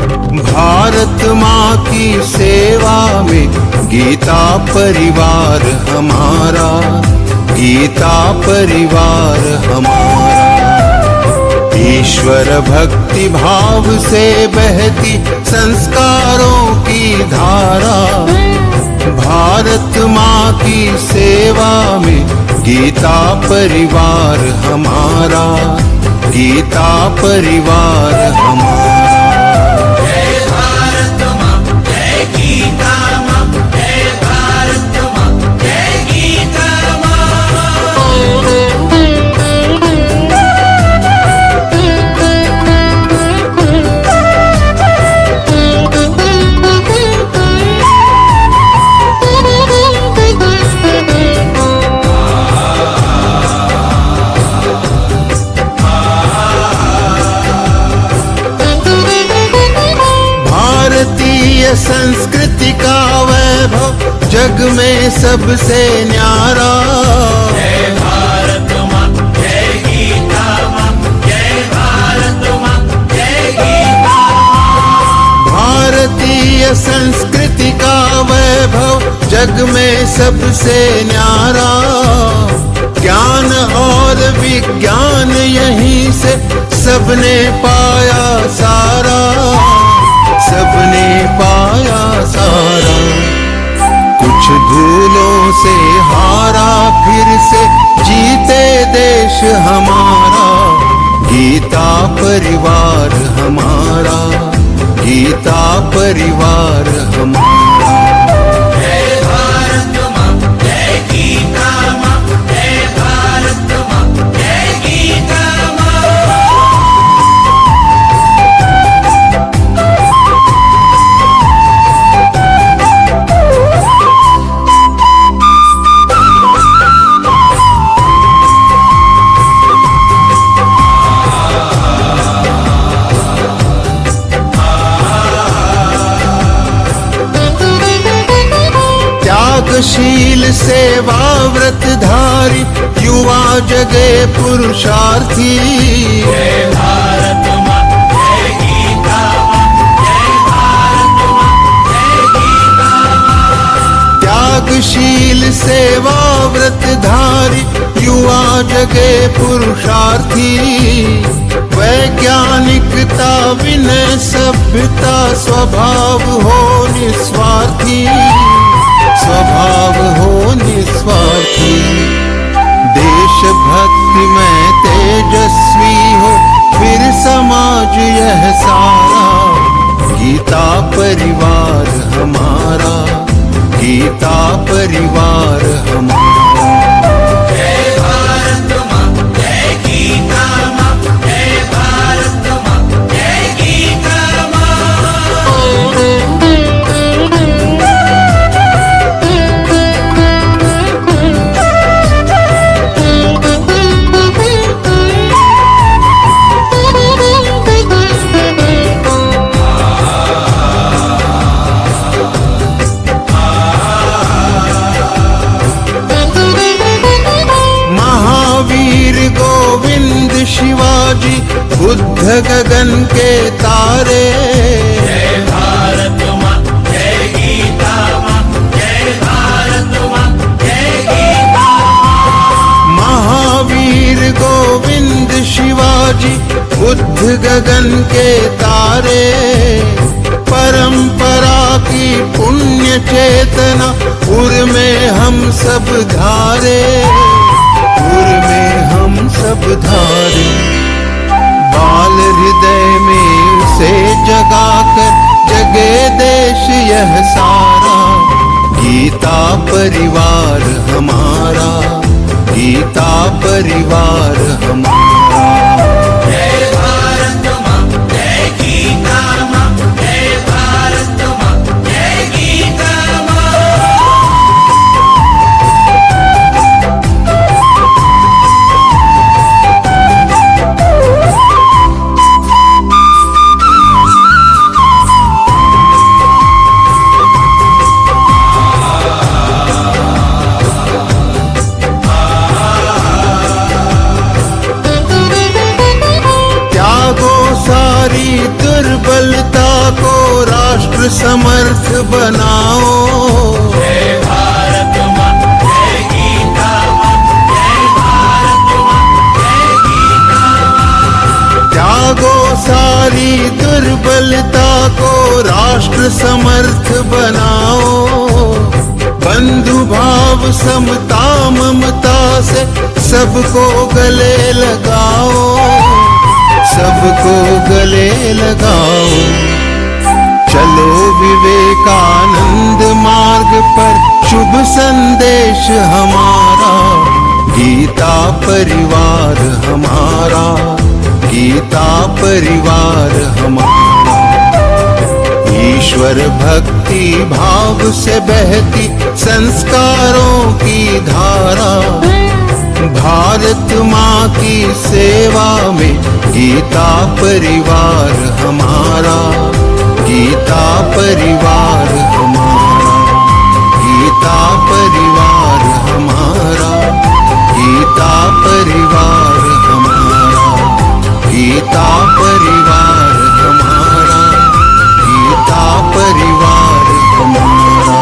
भारत माँ की सेवा में गीता परिवार हमारा, गीता परिवार हमारा। ईश्वर भक्ति भाव से बहती संस्कारों की धारा, भारत माँ की सेवा में गीता परिवार हमारा, गीता परिवार हमारा। जय भारत माँ, जय गीता माँ, जय भारत माँ, जय गीता संस्कृति का वैभव जग में सबसे न्यारा। जय भारत माँ, जय गीता माँ, जय भारत माँ, जय गीता माँ। भारतीय संस्कृति का वैभव जग में सबसे न्यारा। ज्ञान और विज्ञान यहीं से सबने पाया सारा, सबने पाया सारा। कुछ भूलों से हारा फिर से जीते देश हमारा, गीता परिवार हमारा, गीता परिवार हमारा। जय भारत माँ, जय गीता माँ, जय भारत माँ, जय गीता माँ। शील सेवा व्रतधारी युवा जगे पुरुषार्थी। जय भारत माँ, जय गीता माँ, जय भारत माँ, जय गीता माँ। त्यागशील सेवा व्रतधारी युवा जगे पुरुषार्थी। वैज्ञानिकता विनय सभ्यता स्वभाव हो निस्वार्थी, स्वभाव हो निस्वार्थी। देशभक्ति में तेजस्वी हो फिर समाज यह सारा, गीता परिवार हमारा, गीता परिवार हमारा। जय भारत माँ, जय गीता माँ, जय भारत माँ, जय गीता माँ। शिवाजी बुद्ध गगन के तारे। जय भारत माँ, जय गीता माँ, जय भारत माँ, जय गीता माँ। महावीर गोविंद शिवाजी बुद्ध गगन के तारे। परंपरा की पुण्य चेतना उर में हम सब धारे, उर में हम सब धारे। बाल हृदय में उसे जगाकर जगे देश यह सारा, गीता परिवार हमारा, गीता परिवार हमारा। जय भारत माँ, जय गीता माँ, जय भारत माँ, जय गीता माँ। समर्थ बनाओ। जय भारत माँ, जय गीता माँ, जय भारत माँ, जय गीता माँ। त्यागो सारी दुर्बलता को राष्ट्र समर्थ बनाओ। बंधु भाव समता ममता से सबको गले लगाओ, सबको गले लगाओ। चलो विवेकानंद मार्ग पर, शुभ संदेश हमारा। गीता परिवार हमारा, गीता परिवार हमारा। ईश्वर भक्ति भाव से बहती संस्कारों की धारा। भारत माँ की सेवा में गीता परिवार हमारा, गीता परिवार हमारा, गीता परिवार हमारा, गीता परिवार हमारा, गीता परिवार हमारा, गीता परिवार हमारा।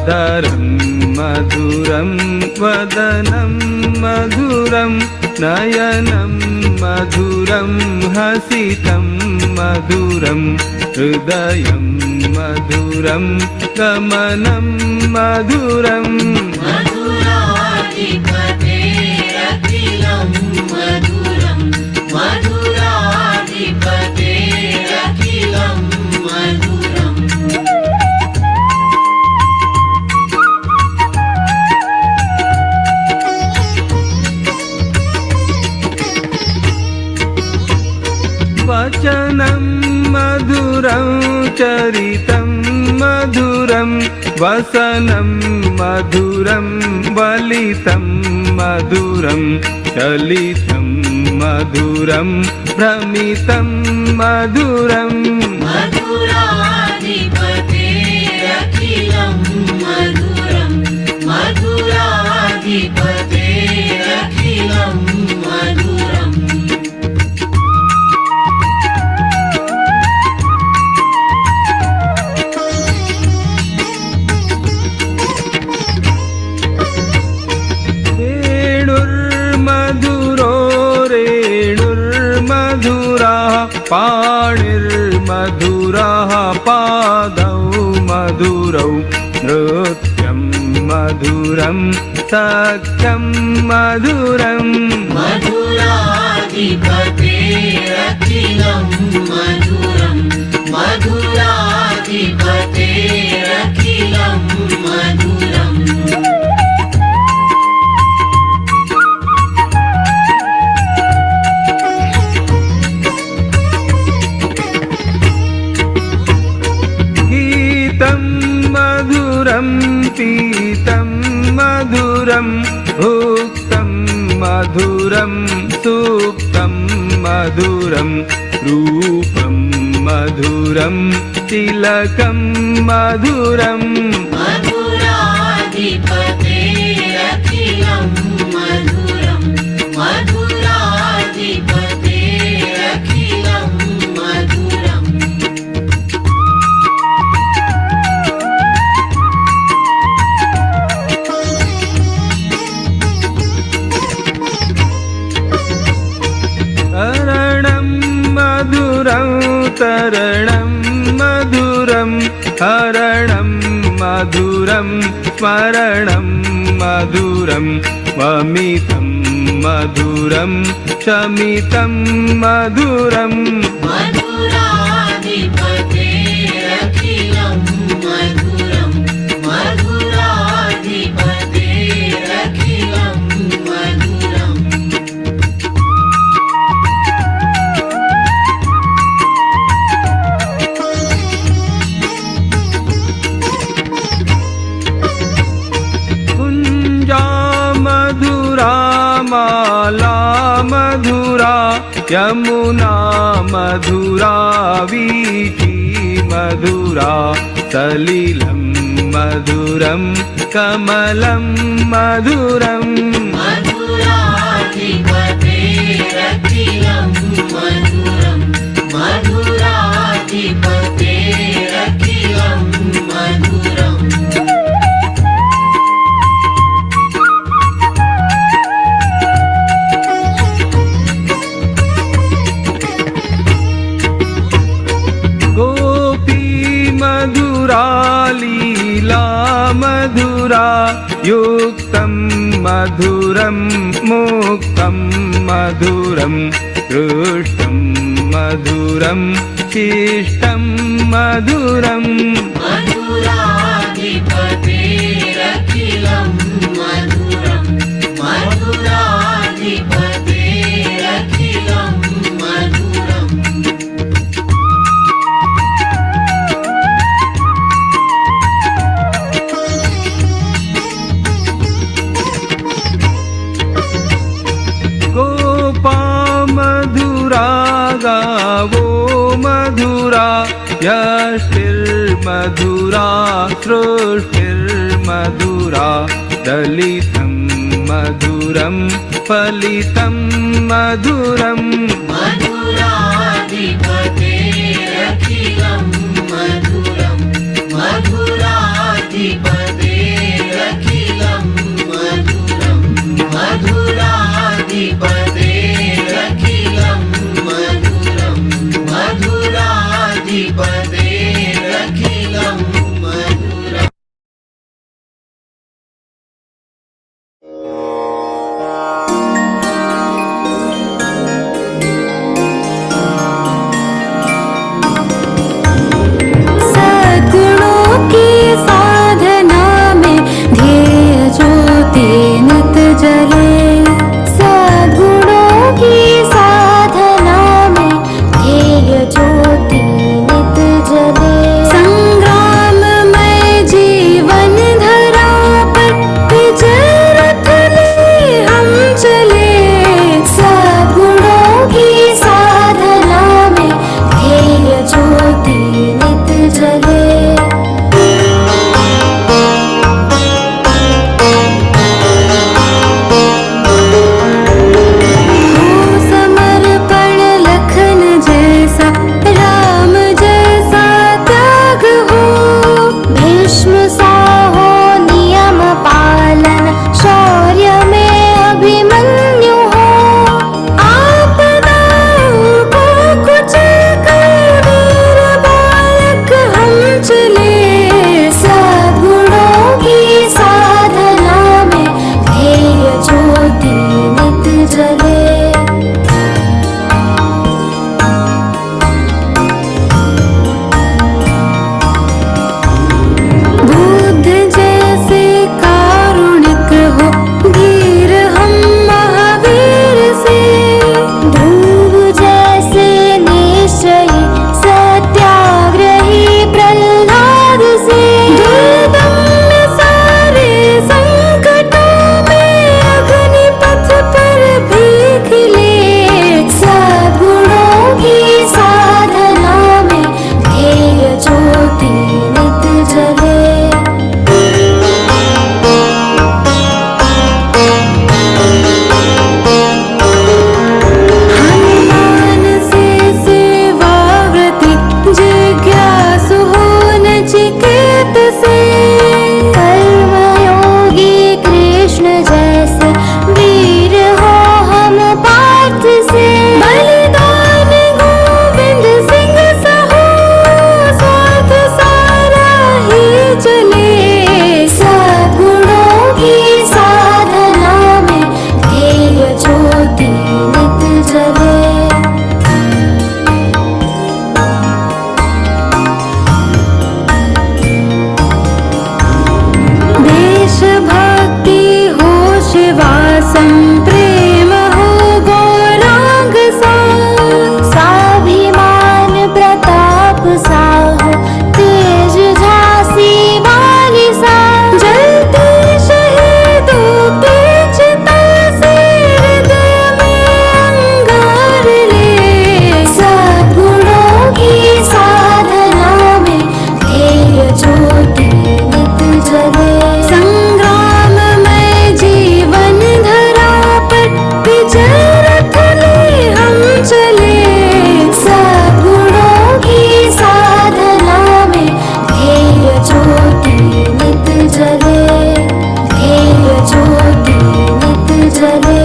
अधरं मधुरं वदनं मधुरं नयनं मधुरं हसितं मधुरं हृदयं मधुरं गमनं मधुरम् मधुराधिपतेरखिलं मधुरं मधुराधिपतेरखिलं मधुरम् वचनं मधुरं चरितं मधुरं वसनं मधुरं वलितं मधुरं चलितं मधुरं भ्रमितं मधुरम् मधुराधिपतेरखिलं मधुरं मधुराधिपतेरखिलं मधुरम् पाणिर्मधुरः पादौ मधुरौ नृत्यं मधुरं सख्यं मधुरम् मधुराधिपतेरखिलं मधुरं मधुराधिपतेरखिलं मधुरम् मधुरं पीतं मधुरं भुक्तं मधुरं सुप्तं मधुरं रूपं मधुरं तिलकं मधुरम् मधुराधिपतेरखिलं मधुरं मधुराधिपतेरखिलं मधुरम् तरणं मधुरं हरणं मधुरं स्मरणं मधुरं वमितं मधुरं शमितं मधुरम् मधुराधिपतेरखिलं मधुरं मधुराधिपतेरखिलं मधुरम् माला मधुरा यमुना मधुरा वीची मधुरा सलिलं मधुरं कमलं मधुरम् मधुराधिपतेरखिलं मधुरं मधुराधिपतेरखिलं मधुरम् लीला मधुरा युक्तं मधुरं मुक्तं मधुरं दृष्टं मधुरं शिष्टं मधुरम् मधुराधिपतेरखिलं मधुरं मधुराधिपतेरखिलं मधुरम् गावो मधुरा यष्टिर्मधुरा सृष्टिर्मधुरा दलितं मधुरं फलितं मधुरम् मधुराधिपतेरखिलं मधुरं मधुराधिपते पदेरखिलं मधुरम्। सद्गुणों की साधना में ध्येय ज्योति नित जले। सद्गुणों की साधना में ध्येय ज्योति नित जले। संग्राममय जीवन धरा पर विजय रथ ले हम चले। सद्गुणों की साधना में ध्येय ज्योति नित जले। हो समर्पण लखन जैसा, राम जैसा त्याग हो। भीष्म सा हो नियम पालन, शौर्य में अभिमन्यु हो। आपदाओं को कुचल कर वीर बालक हम चले। सद्गुणों की साधना में ध्येय ज्योति नित जले। बुद्ध जैसे कारुणिक हो, वीर हम महावीर से। ध्रुव जैसे निश्चयी, सत्याग्रही प्रहलाद से। दुर्दम्य सारे संकटों में अग्निपथ पर भीख ले। सद्गुणों की साधना में ध्येय ज्योति नित जले। हनुमान से सेवाव्रती, जिज्ञासु हो नचिकेत से। कर्मयोगी कृष्ण जैसे, वीर हो हम पार्थ से। बलिदान गोविंद सिंह सहो, साथ सारा ही चले। सद्गुणों की साधना में ध्येय ज्योति नित जले। देशभक्ति हो शिवासम, प्रेम हो गौरांग सा। स्वाभिमान प्रताप सा हो, तेज झांसी वाली सा। जलती शहीदों की चिता से, हृदय में अंगार ले। सद्गुणों की साधना में ध्येय ज्योति नित जले। संग्राममय जीवन धरा पर विजय रथ ले हम चले। सद्गुणों की साधना में ध्येय ज्योति नित जले। ध्येय ज्योति नित जले।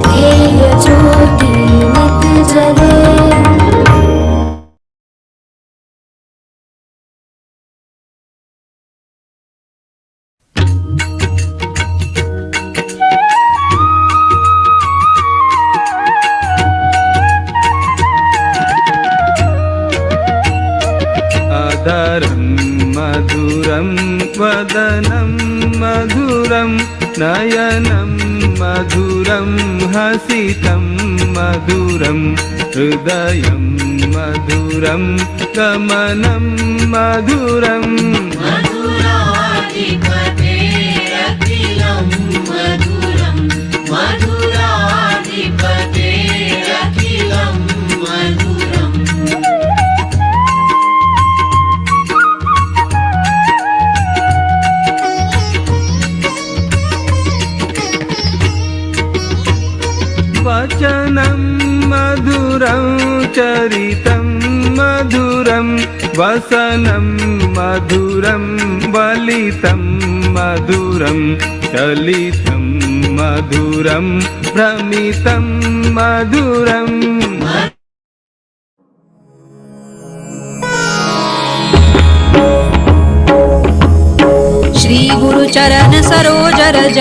ध्येय ज्योति नित जले। अधरं मधुरं वदनं मधुरं, नयनं मधुरं हसितं मधुरं, हृदयं मधुरं गमनं मधुरम्। मधुराधिपतेरखिलं मधुरम्। मधुराधिपतेरखिलं मधुरम्। वचनं मधुरं चरितं मधुरं, वसनं मधुरं वलितं मधुरं, चलितं मधुरं भ्रमितं मधुरम्। श्री गुरु चरण सरोज रज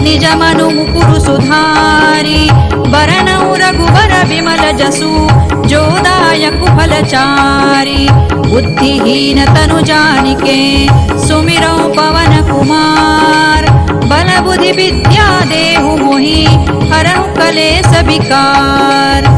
निज मनु मुकुरु सुधारी बरनउ रघुबर विमल जसु जो दायक फलचारी बुद्धिहीन तनु जानिके सुमिरौ पवन कुमार बल बुद्धि विद्या देहु मोहि हरहु कलेस विकार।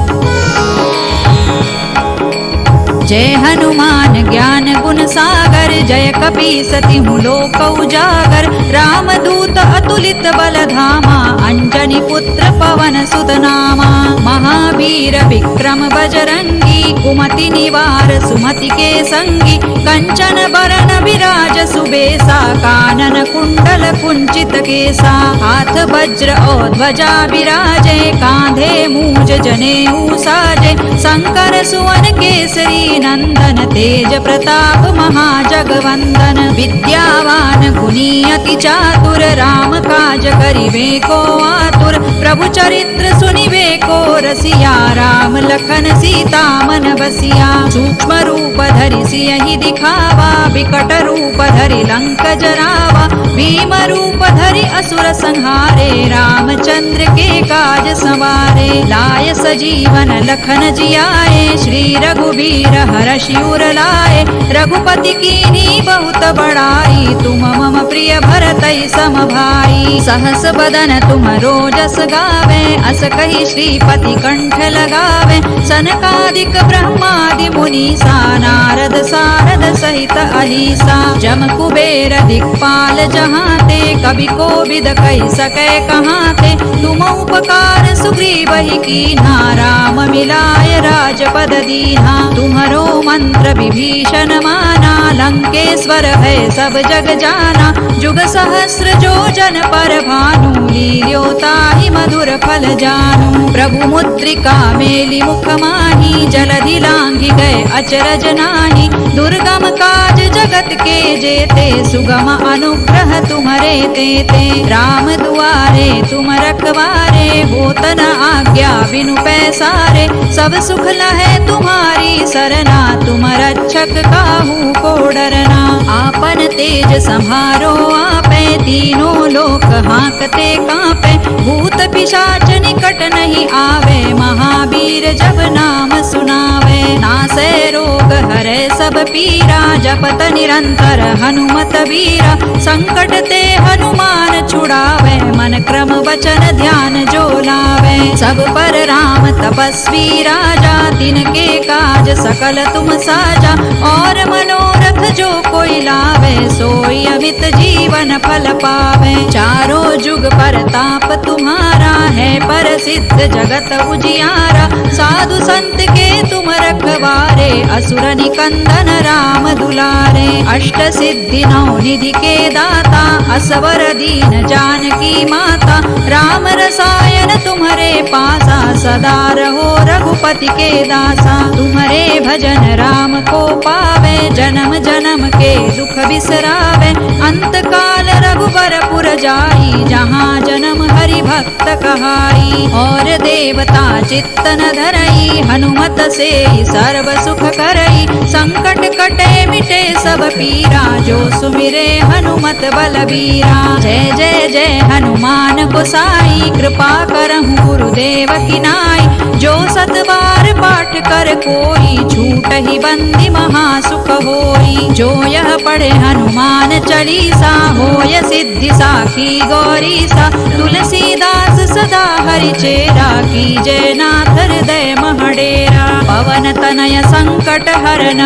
जय हनुमान ज्ञान गुण सागर जय कपीसति लोक उजागर रामदूत अतुलित बल धामा अंजनी पुत्र पवन सुत नामा महावीर विक्रम बजरंगी कुमति निवार सुमति के संगी कंचन बरन विराज सुबेसा कानन कुंडल कुंचित केसा हाथ वज्र और ध्वजा विराजे कांधे मूज जनेऊ साजे शंकर सुवन केसरी नंदन तेज प्रताप महाजगवंदन विद्यावान गुणी अति चातुर राम काज करिबे को आतुर प्रभु चरित्र सुनिबे को रसिया राम लखन सीता मन बसिया सूक्ष्म रूप धरि सियहि दिखावा विकट रूप धरि लंक जरावा भीम रूप धरि असुर संहारे रामचंद्र के काज सवारे लाय सजीवन लखन जियाए श्री रघुबीर हरषि उर लाए रघुपति कीन्ही बहुत बड़ाई तुम मम प्रिय भरतहि सम भाई सहस बदन तुम रोजस गावे अस कहि श्रीपति कंठ लगावे सनकादिक ब्रह्मादि मुनीसा नारद सारद सहित अहिसा जम कुबेर दिक्पाल जहाते कवि कोविद कहि सकै कहाते तुम उपकार सुग्रीवहि कीन्हा राम मिलाय राजपद दीन्हा तुम्हरो मंत्र विभीषण माना लंकेश्वर है सब जग जाना जुग सहस्र जो जन पर भानु लील्योताहि मधुर फल जानू प्रभु मुद्रिका मेलि मुख माही जलधि लांघि गए अचरज नाही दुर्गम काज जगत के जेते सुगम अनुग्रह तुम्हरे तेते राम दुआरे तुम रखवारे होत न आज्ञा बिनु पैसारे सब सुख लहै तुम्हारी सरना तुम रक्षक काहू को डरना आपन तेज संहारो आपे तीनों लोक हांकते कांपे भूत पिशाच निकट नहीं आवे महावीर जब नाम सुनावे नासै रोग हरै सब पीरा जपत निरंतर हनुमत वीरा संकट ते हनुमान छुड़ावे मन क्रम वचन ध्यान जो लावे सब पर राम तपस्वी राजा तिनके काज सकल तुम साजा और मनोरथ जो कोई लावे सोई अमित जीवन फल पावे चारों जुग परताप तुम्हारा है प्रसिद्ध जगत उजियारा साधु संत के तुम रखवारे असुर निकंदन राम दुलारे अष्ट सिद्धि नौ निधि के दाता असवर दीन जानकी माता राम रसायन तुम्हारे पासा सदा रहो रघुपति के दासा तुम्हारे भजन राम को पावे जन्म जन्म के दुख बिसरावे अंत काल रघुबर पुर जाई जहाँ जन्म हरि भक्त कहाई और देवता चित्तन धरई हनुमत से सर्व सुख करई संकट कटे मिटे सब पीरा जो सुमिरे हनुमत बलबीरा जय जय जय हनुमान गोसाई कृपा करहु गुरुदेव की नाई जो सत बार पाठ कर कोई छूट ही बंदी महासुख होई जो यह पढ़े हनुमान चालीसा होय सिद्धि साखी गौरीसा तुलसीदास सदा हरि चेरा की जय नाथ हृदय महडेरा पवन तनय संकट हरन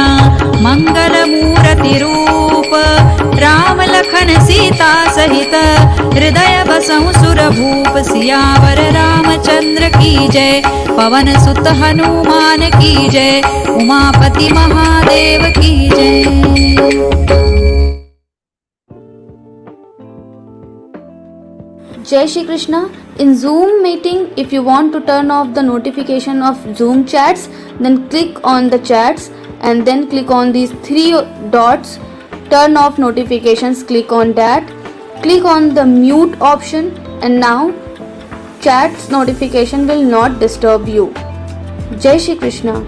मंगल मूर्ति रूप राम लखन सीता सहित हृदय बसहु सुर भूप सियावर रामचंद्र की जय पवन सुत हनुमान की जय उमापति महादेव की जय। Jai Shri Krishna. In Zoom meeting, if you want to turn off the notification of Zoom chats, then click on the chats and then click on these three dots, turn off notifications, click on that, click on the mute option, and now chats notification will not disturb you. Jai Shri Krishna.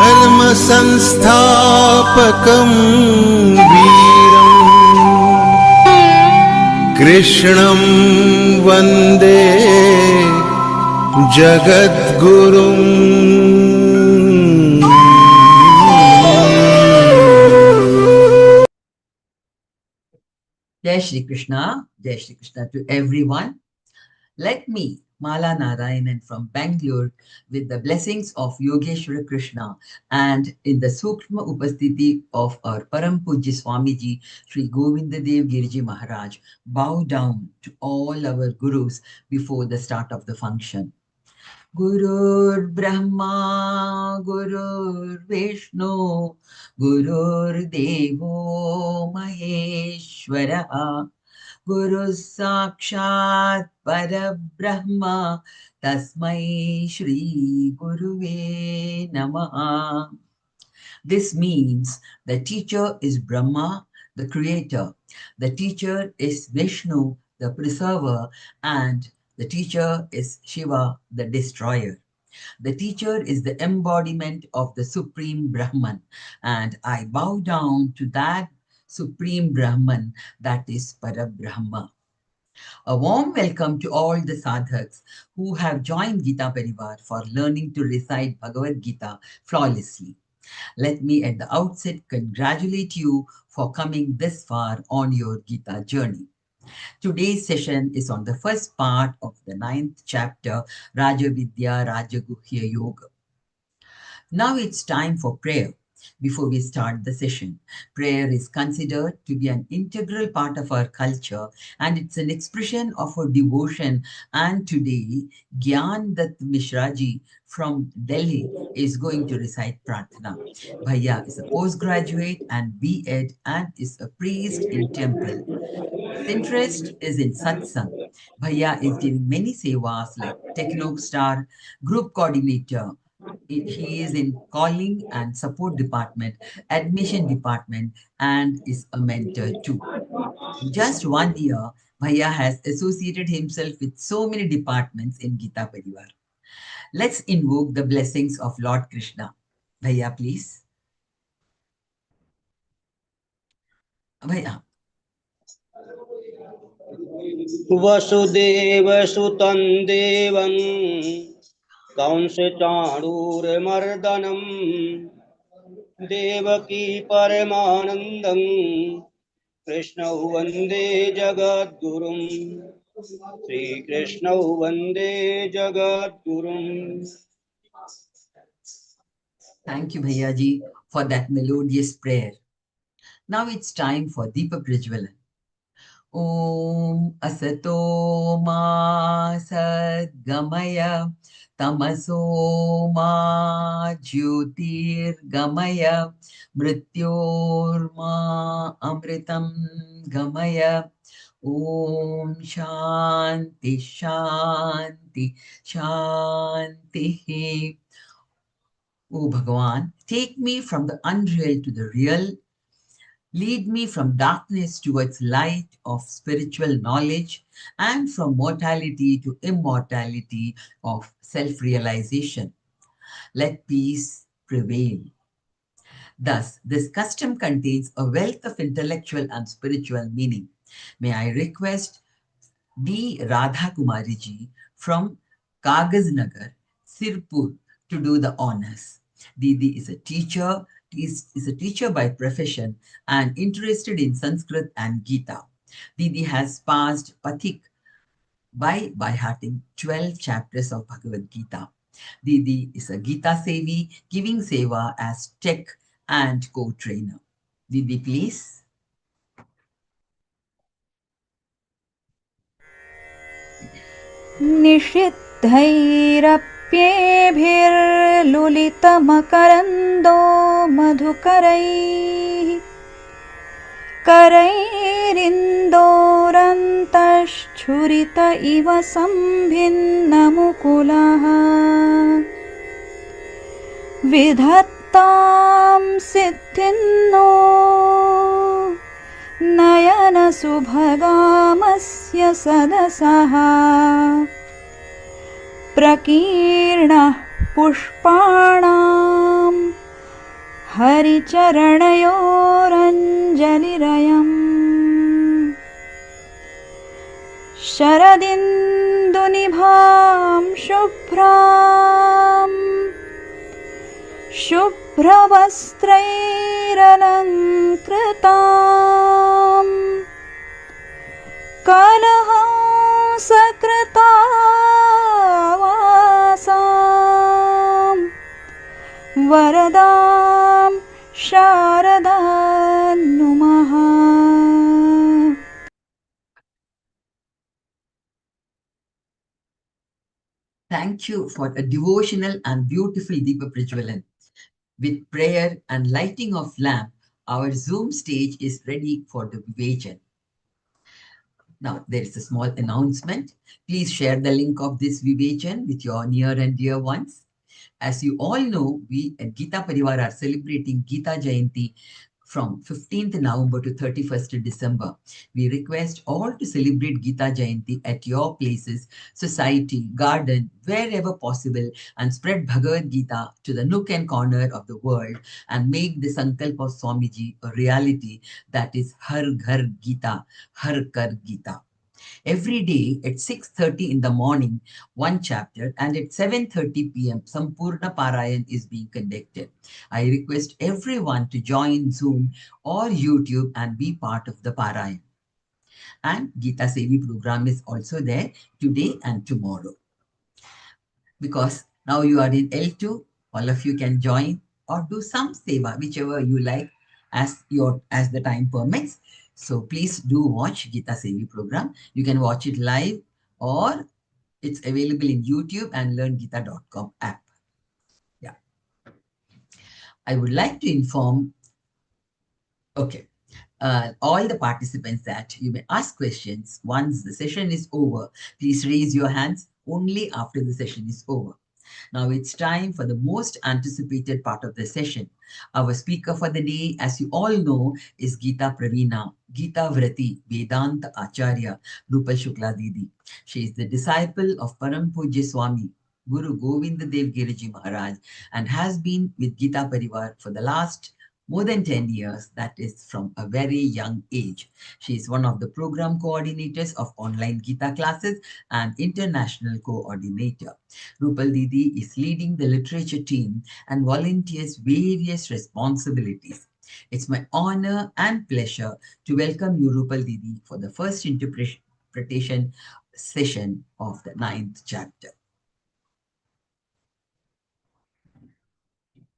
धर्म संस्थापकं वीरम् कृष्णं वन्दे जगद्गुरुम्। Jai Shri Krishna to everyone. Let me, Mala Narayanan from Bangalore, with the blessings of Yogeshwara Krishna and in the Sukshma Upasthiti of our Param Pujya Swamiji, Sri Govindadev Giriji Maharaj, bow down to all our Gurus before the start of the function. Gurur Brahma, Gurur Vishnu, Gurur Devo Maheshwara, Guru Sakshat Parabrahma, Tasmai Shri Guruve Namaha. This means the teacher is Brahma, the creator. The teacher is Vishnu, the preserver, and the teacher is Shiva, the destroyer. The teacher is the embodiment of the Supreme Brahman, and I bow down to that Supreme Brahman, that is Parabrahma. A warm welcome to all the sadhaks who have joined Geeta Pariwar for learning to recite Bhagavad Gita flawlessly. Let me at the outset congratulate you for coming this far on your Gita journey. Today's session is on the first part of the 9th chapter, Raja Vidya Rajaguhya Yoga. Now it's time for prayer. Before we start the session, prayer is considered to be an integral part of our culture and it's an expression of our devotion. And today, Gyan Dutt Mishraji from Delhi is going to recite Prarthana. Bhaiya is a postgraduate and B.Ed and is a priest in temple. His interest is in satsang. Bhaiya is giving many sevas like Techno Star, group coordinator. He is in calling and support department, admission department, and is a mentor too. In just 1 year, Bhaiya has associated himself with so many departments in Geeta Pariwar. Let's invoke the blessings of Lord Krishna. Bhaiya, please. Bhaiya. वसुदेवसुतं देवं कंसचाणूरमर्दनं देवकी परमानन्दं कृष्णौ वन्दे जगद्गुरुं श्रीकृष्णौ वन्दे जगद्गुरुम्. Thank you, Bhaiya ji, for that melodious prayer. Now it's time for Deepa Prajwalan. Om Asato Ma Sadgamaya Tamaso Ma Jyotirgamaya Mrityor Ma Amritam Gamaya. Om Shanti Shanti Shanti. O Bhagavan, take me from the unreal to the real. Lead me from darkness towards light of spiritual knowledge and from mortality to immortality of self-realization. Let peace prevail. Thus, this custom contains a wealth of intellectual and spiritual meaning. May I request D. Radha Kumari ji from Kagaznagar, Sirpur, to do the honors. Didi is a teacher. Is a teacher by profession and interested in Sanskrit and Gita. Didi has passed Pathik by hearting 12 chapters of Bhagavad Gita. Didi is a Gita Sevi, giving seva as tech and co-trainer. Didi, please. निषिद्धैरप्येभिर्लुलितमकरन्दो मधुकरैः करैरिन्दोरन्तश्छुरित इव सम्भिन्नमुकुलः विधत्तां सिद्धिन्नो नयनसुभगामस्य सदसः प्रकीर्णः पुष्पाणां हरिचरणयोरञ्जलिरयम् शरदिन्दुनिभां शुभ्राम् शुभ्रवस्त्रैरलङ्कृताम् कलहंसकृतावासाम् वरदां शारदां नुमः. Thank you for a devotional and beautiful Deepa Prajawalan. With prayer and lighting of lamp, our Zoom stage is ready for the Vivechan. Now, there is a small announcement. Please share the link of this Vivechan with your near and dear ones. As you all know, we at Geeta Pariwar are celebrating Geeta Jayanti from 15th November to 31st December. We request all to celebrate Geeta Jayanti at your places, society, garden, wherever possible, and spread Bhagavad Gita to the nook and corner of the world and make the Sankalp of Swamiji a reality, that is Har Ghar Gita, Har Kar Gita. Every day at 6:30 in the morning, one chapter, and at 7:30 p.m., Sampurna Parayan is being conducted. I request everyone to join Zoom or YouTube and be part of the Parayan. And Geeta Sevi program is also there today and tomorrow. Because now you are in L2, all of you can join or do some seva, whichever you like as the time permits. So please do watch Geeta Sevi program. You can watch it live or it's available in YouTube and Learngeeta.com app. Yeah. I would like to inform, all the participants that you may ask questions once the session is over. Please raise your hands only after the session is over. Now it's time for the most anticipated part of the session. Our speaker for the day, as you all know, is Geeta Pravina, Geeta Vrati, Vedanta Acharya, Rupal Shukla Didi. She is the disciple of Param Pujya Swami, Guru Govinda Dev Giriji Maharaj, and has been with Geeta Pariwar for the last more than 10 years, that is from a very young age. She is one of the program coordinators of online Geeta classes and international coordinator. Rupal Didi is leading the literature team and volunteers various responsibilities. It's my honor and pleasure to welcome you, Rupal Didi, for the first interpretation session of the 9th chapter.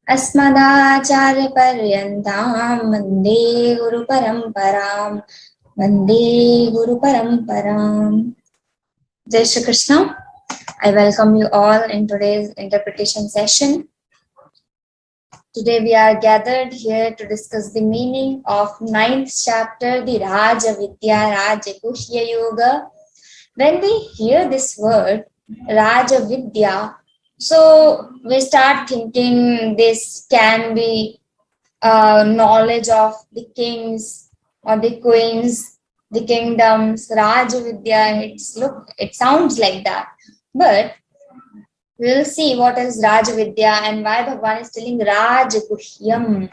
अस्मदाचार्यपर्यन्तां वन्दे गुरुपरम्परां वन्दे गुरुपरम्परां. Jai Shri Krishna. I welcome you all in today's interpretation session. Today we are gathered here to discuss the meaning of 9th chapter, the Raja Vidya Raja Guhya Yoga. When we hear this word, Raja Vidya, so we start thinking this can be knowledge of the kings or the queens, the kingdoms, Raja Vidya. It sounds like that. But we'll see what is Raja Vidya and why Bhagavan is telling Raj Guhyam.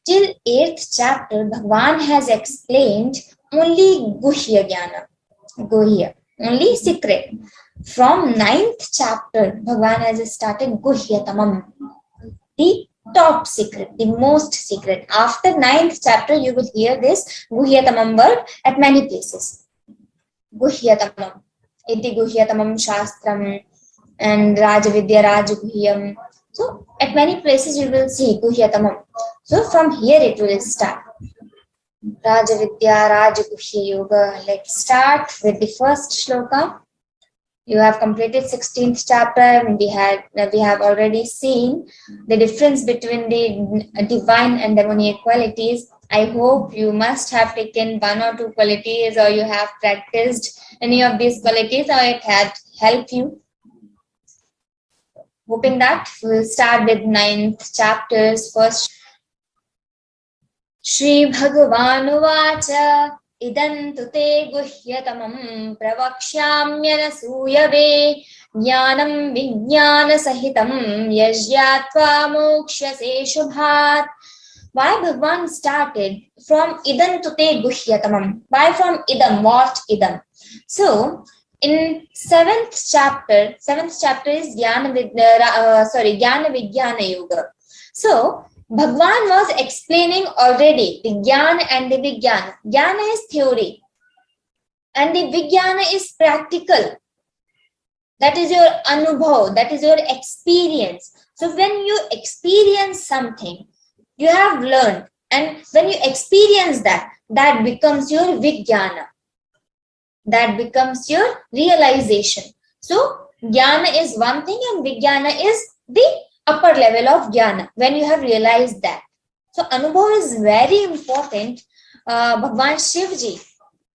Till 8th chapter, Bhagavan has explained only Guhya Jnana, Guhya, only secret. From 9th chapter, Bhagavan has started Guhyatamam, the top secret, the most secret. After 9th chapter, you will hear this Guhyatamam word at many places. Guhyatamam, iti Guhyatamam Shastram, and Rajavidya Rajaguhyam. So at many places you will see Guhyatamam. So from here it will start. Rajavidya Rajaguhya Yoga. Let's start with the first shloka. You have completed 16th chapter and we have already seen the difference between the divine and demoniac qualities. I hope you must have taken one or two qualities or you have practiced any of these qualities or it had helped you. Hoping that we'll start with 9th chapter's first. Shri Bhagavan Vacha idantu te guhyatamam pravakshyamyanasuyave jnanam vijnana sahitam yajyatva mokshase shubhat. Why Bhagwan started from idantu te guhyatamam? Why from idam? What idam? So in seventh chapter is Jnana Vijnana Yoga. So Bhagwan was explaining already the Jnana and the Vijnana. Jnana is theory and the Vijnana is practical. That is your anubhav, that is your experience. So when you experience something, you have learned, and when you experience that, that becomes your Vijnana. That becomes your realization. So Jnana is one thing and Vijnana is the upper level of Jnana when you have realized that. So Anubhav is very important. Bhagwan Shivji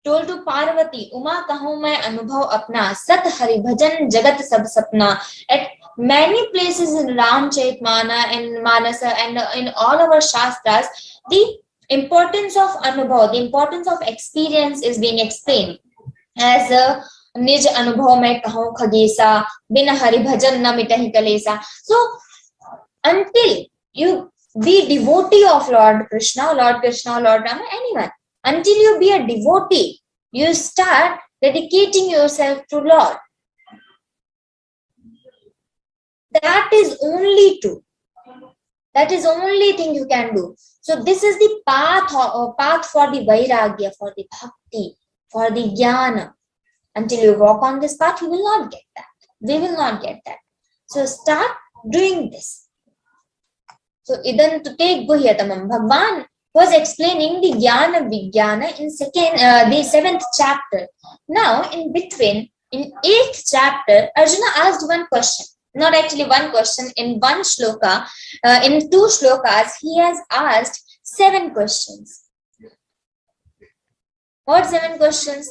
told to Parvati, Uma kahun main Anubhav apna, Sat Hari Bhajan Jagat Sab Sapna. At many places in Ramchaitmana and Manasa and in all our Shastras, the importance of Anubhav, the importance of experience is being explained. As a Nij Anubhav mein kahun khagesa, Bina Hari Bhajan na mitahi kalesa. So until you be devotee of Lord Krishna, Lord Rama, anyone, until you be a devotee, you start dedicating yourself to Lord. That is only true. That is only thing you can do. So this is the path for the vairagya, for the bhakti, for the jnana. Until you walk on this path, you will not get that. We will not get that. So start doing this. So idantu te guhyatamam. Bhagwan was explaining the jnana vijnana in the 7th chapter. Now in between, in 8th chapter, Arjuna asked one question. Not actually one question, in one shloka, in 2 shlokas, he has asked 7 questions. What 7 questions?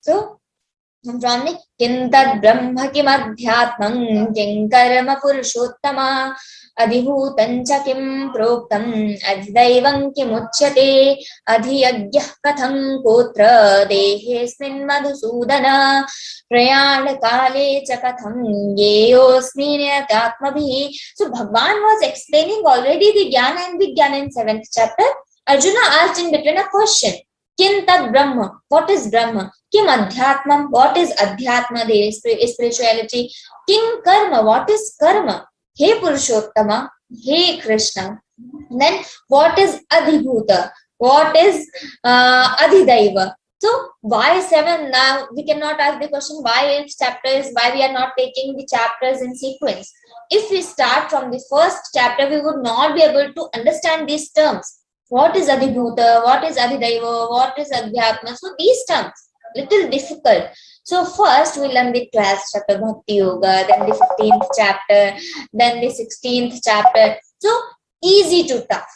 So, from the Kintad Brahma Kim Adhyatmam Kim Karma Purushottama Adhibhutancha Kim Proktam Adhidaivam Kim Uchyate Adhiyagyah Katham Kotra Dehesmin Madhusudana Prayana Kale Chakatham Yeyosmin Atmatmabhi. So Bhagwan was explaining already the Jnana and Vijnana in 7th chapter. Arjuna asked in between a question. Kim tad Brahma? What is Brahma? Kim Adhyatmam? What is Adhyatma, the spirituality? Kim Karma? What is Karma? He Purushottama, He Krishna. Then what is Adhibhuta? What is Adhidaiva? So why 7? Now we cannot ask the question why 8th chapter is, why we are not taking the chapters in sequence. If we start from the 1st chapter, we would not be able to understand these terms. What is Adhibhuta? What is Adhidaiva? What is Adhyatma? So these terms, little difficult. So first we learn the 12th chapter Bhakti Yoga, then the 15th chapter, then the 16th chapter. So easy to tough.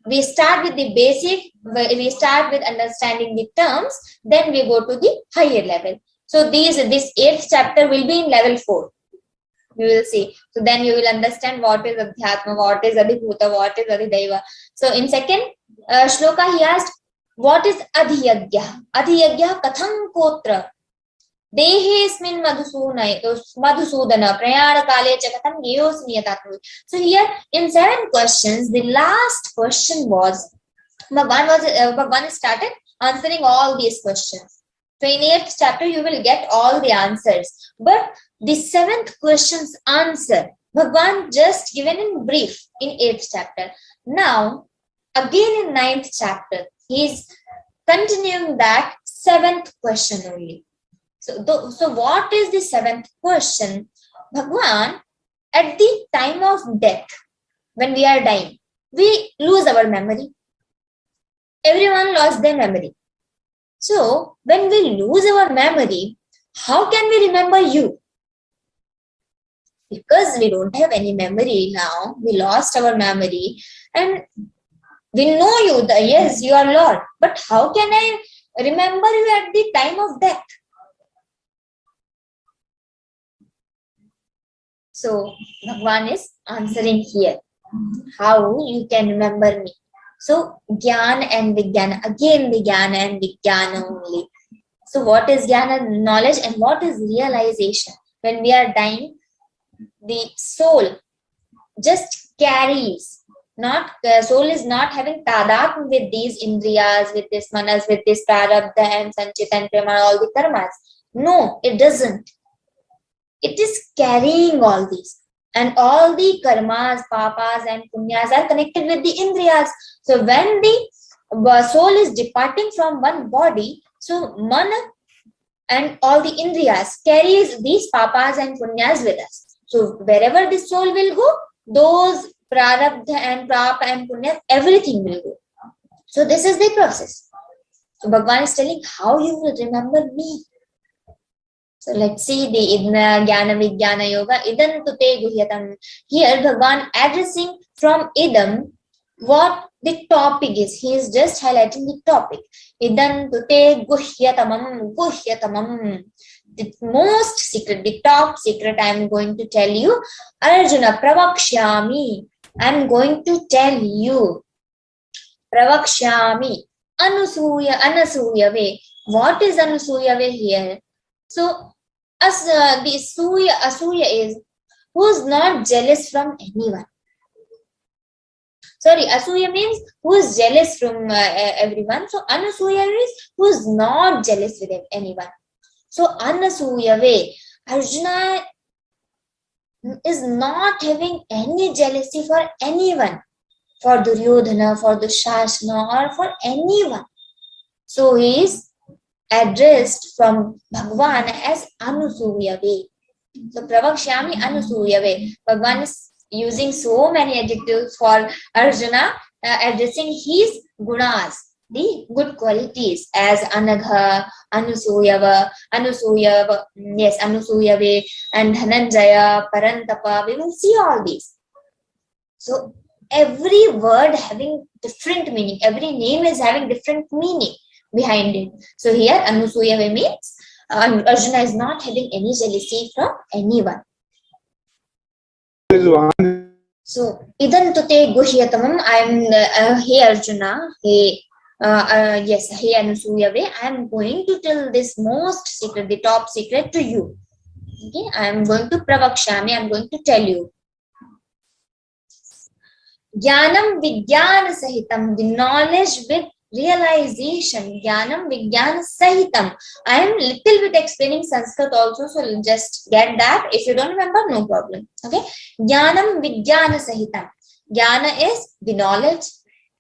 We start with the basic, we start with understanding the terms, then we go to the higher level. So this 8th chapter will be in level 4. You will see. So then you will understand what is Adhyatma, what is Adhibhuta, what is Adhidaiva. So in 2nd shloka he asked, what is Adhiyagya? Adhiyagya katham kotra? Dehesmin madhusudana prayana kale chakatam yeyosmiyatatmu. So here in 7 questions, the last question was, Bhagwan started answering all these questions. So in 8th chapter, you will get all the answers. But the 7th question's answer, Bhagwan just given in brief in 8th chapter. Now, again in 9th chapter, he is continuing that 7th question only. So what is the 7th question? Bhagwan, at the time of death, when we are dying, we lose our memory. Everyone lost their memory. So when we lose our memory, how can we remember you? Because we don't have any memory now, we lost our memory and we know you, yes, you are Lord, but how can I remember you at the time of death? So Bhagwan is answering here, how you can remember me. So Jnana and Vijnana, again the Jnana and Vijnana only. So what is Jnana? Knowledge. And what is realization? When we are dying, the soul just carries, not the soul is not having tadatm with these indriyas, with this manas, with this prarabdha and sanchit and prema, all the karmas. No, it doesn't. It is carrying all these. And all the karmas, papas and punyas are connected with the indriyas. So when the soul is departing from one body, so mana and all the indriyas carries these papas and punyas with us. So wherever the soul will go, those prarabdha and prapa and punya, everything will go. So this is the process. So Bhagavan is telling how you will remember me. So let's see the Jnana Vijnana Yoga. Idam tute guhyatam. Here Bhagavan addressing from idam what the topic is. He is just highlighting the topic. Idam tute guhyatamam, guhyatamam. The most secret, the top secret I am going to tell you. Arjuna pravakshyami. I am going to tell you. Pravakshyami. Anasuyave. What is Anasuyave here? So the Asuya is who is not jealous from anyone. Sorry, Asuya means who is jealous from everyone. So Anasuya is who is not jealous with anyone. So Anasuyave, Arjuna is not having any jealousy for anyone, for Duryodhana, for Dushasana, or for anyone. So he is addressed from Bhagavan as Anusuyave. So Pravakshyami Anusuyave. Bhagavan is using so many adjectives for Arjuna, addressing his gunas, the good qualities, as Anagha, Anusuyava, yes, Anusuyave, and Dhananjaya, Parantapa. We will see all these. So every word having different meaning, every name is having different meaning behind it. So here Anusuyave means Arjuna is not having any jealousy from anyone. So idam tute guhyatamam. I am hey Arjuna, hey yes, hey Anusuyave, I am going to tell this most secret, the top secret to you. Okay, I am going to pravakshami, I am going to tell you. Jnanam Vijnana Sahitam, the knowledge with realization. Jnanam Vijnana Sahitam. I am little bit explaining Sanskrit also, so just get that. If you don't remember, no problem. Okay. Jnanam Vijnana Sahitam. Jnana is the knowledge.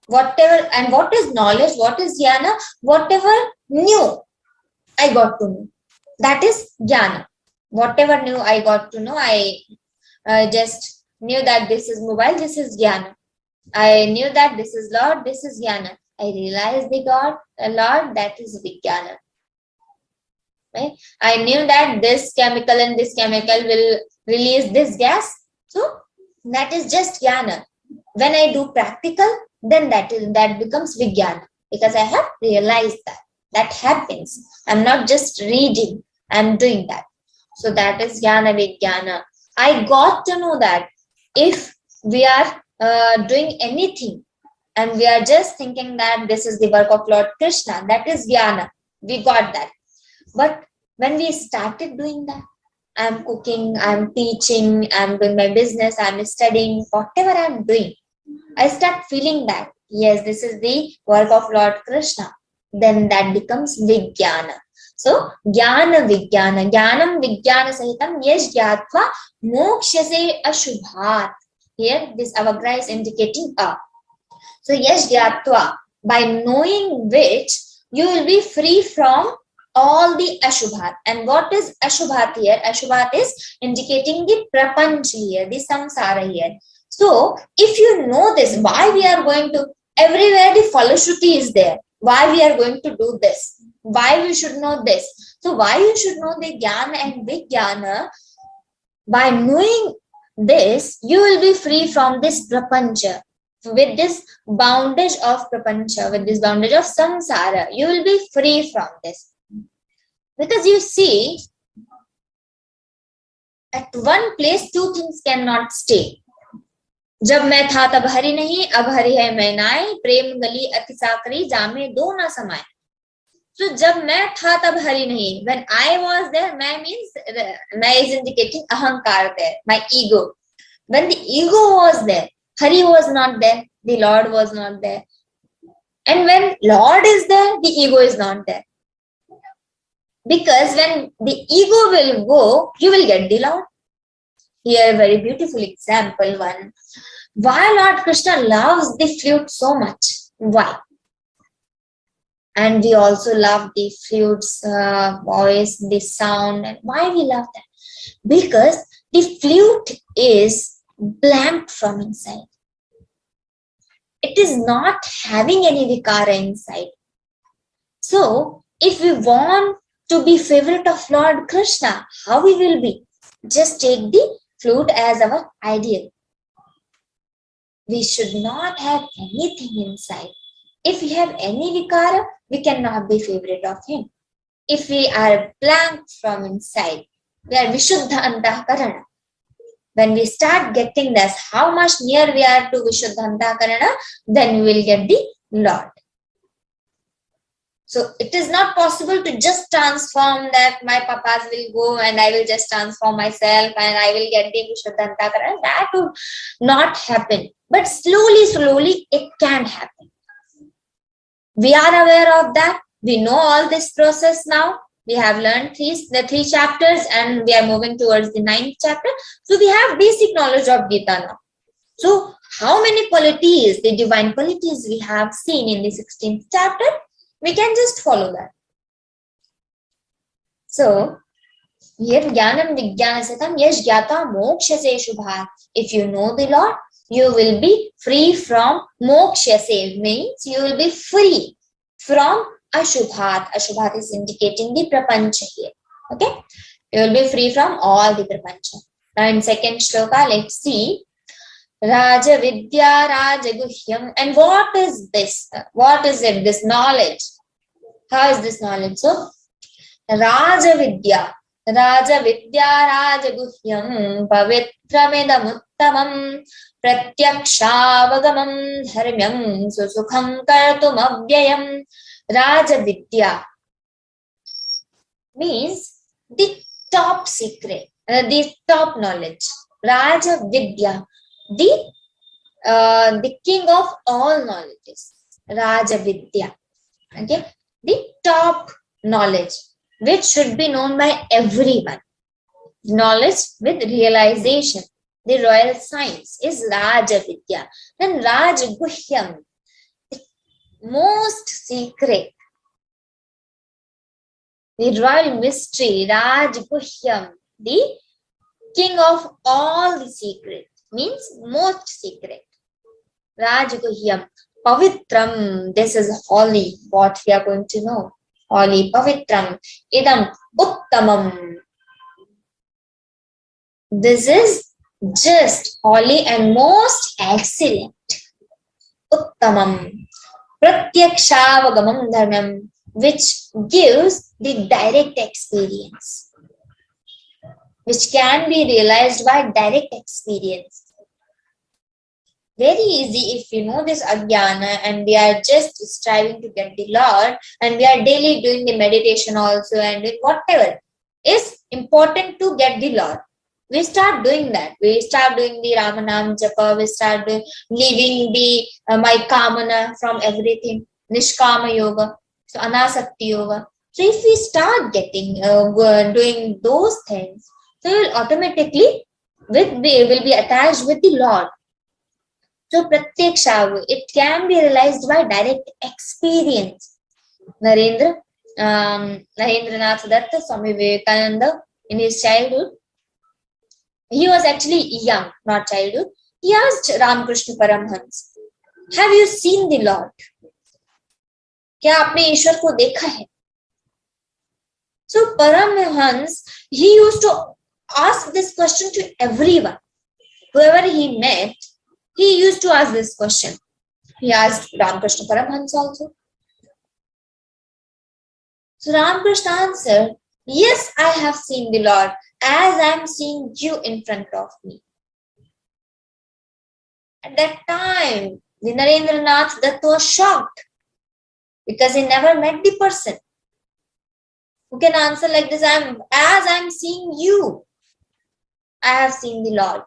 Whatever, and what is knowledge? What is jnana? Whatever new I got to know. That is jnana. Whatever new I got to know, I just knew that this is mobile, this is jnana. I knew that this is Lord, this is jnana. I realized the God, the Lord, that is Vijnana. Right? I knew that this chemical and this chemical will release this gas. So that is just jnana. When I do practical, then that becomes Vijnana, because I have realized that. That happens. I'm not just reading, I'm doing that. So that is Jnana Vijnana. I got to know that if we are doing anything and we are just thinking that this is the work of Lord Krishna, that is Jnana. We got that. But when we started doing that, I'm cooking, I'm teaching, I'm doing my business, I'm studying, whatever I'm doing, I start feeling that, yes, this is the work of Lord Krishna. Then that becomes Vijnana. So, Jnana Vijnana. Jnanam Vijnana Sahitam Yesh Gyatva Mokshase Ashubhat. Here, this Avagra is indicating a. So, Yesh Gyatva, by knowing which, you will be free from all the Ashubhat. And what is Ashubhat here? Ashubhat is indicating the Prapanch here, the Samsara here. So, if you know this, why we are going to, everywhere the Falashruti is there, why we are going to do this, why we should know this. So, why you should know the Jnana and Vijnana, by knowing this, you will be free from this Prapancha, with this boundage of Prapancha, with this boundage of Samsara, you will be free from this. Because you see, at one place, two things cannot stay. जब मैं था तब हरि नहीं, अब हरि है मैं नाय, प्रेम गली अति साकरी, जामे दो न समाए. So जब मैं था तब हरि नहीं, when I was there, मैं means मैं is indicating ahankar there, my ego. When the ego was there, Hari was not there, the Lord was not there. And when Lord is there, the ego is not there. Because when the ego will go, you will get the Lord. Here, a very beautiful example one. Why Lord Krishna loves the flute so much? Why? And we also love the flute's voice, the sound. And why we love that? Because the flute is blank from inside. It is not having any vikara inside. So, if we want to be favorite of Lord Krishna, how we will be? Just take the flute as our ideal. We should not have anything inside. If we have any vikara, we cannot be favorite of him. If we are blank from inside, we are Vishuddha Antakarana. When we start getting this, how much near we are to Vishuddha Antakarana, then we will get the Lord. So it is not possible to just transform that my papas will go and I will just transform myself and I will get the Vishuddha Antakarana. That will not happen. But slowly it can happen. We are aware of that. We know all this process now. We have learned the three chapters and we are moving towards the 9th chapter. So we have basic knowledge of Gita now. So how many qualities, the divine qualities we have seen in the 16th chapter, we can just follow that. So here Jnanam Vijnana Satam Yash Gyata Mokshase Shubhat. If you know the Lord, you will be free from Mokshase, means you will be free from Ashubhat. Ashubhat is indicating the prapancha here. Okay? You will be free from all the prapancha. Now in second shloka, let's see. Raja Vidya Raja Guhyam. And what is this? What is it? This knowledge. How is this knowledge? So, Raja Vidya. Raja Vidya Raja Guhyam Pavitramedam Uttamam Pratyakshaavagamam Dharmyam Susukham Kartum Avyayam. Raja Vidya means the top secret, the top knowledge. Raja Vidya, the king of all knowledges. Raja Vidya, okay, the top knowledge which should be known by everyone. Knowledge with realization, the royal science is Raja Vidya. Then Raja Guhyam, most secret, the royal mystery, Raj Guhyam, the king of all the secret, means most secret. Raj Guhyam, Pavitram, this is holy, what we are going to know. Holy, Pavitram, Idam Uttamam. This is just holy and most excellent. Uttamam. Pratyakshaavagamam dharmam, which gives the direct experience, which can be realized by direct experience. Very easy if you know this Ajnana and we are just striving to get the Lord and we are daily doing the meditation also and doing whatever is important to get the Lord. We start doing that. We start doing the Ramanam Japa. We start doing, leaving the my Kamana from everything. Nishkama Yoga. So Anasakti Yoga. So if we start getting, doing those things, so we will automatically will be attached with the Lord. So Pratyaksha, it can be realized by direct experience. Narendranath Datta, Swami Vivekananda, in his childhood, he was actually young, not childhood. He asked Ramakrishna Paramhans, have you seen the Lord? क्या आपने ईश्वर को देखा है? So Paramhans, he used to ask this question to everyone. Whoever he met, he used to ask this question. He asked Ramakrishna Paramhans also. So Ramakrishna answered, yes, I have seen the Lord as I am seeing you in front of me. At that time, the Narendranath Dutt was shocked because he never met the person who can answer like this. As I'm seeing you, I have seen the Lord.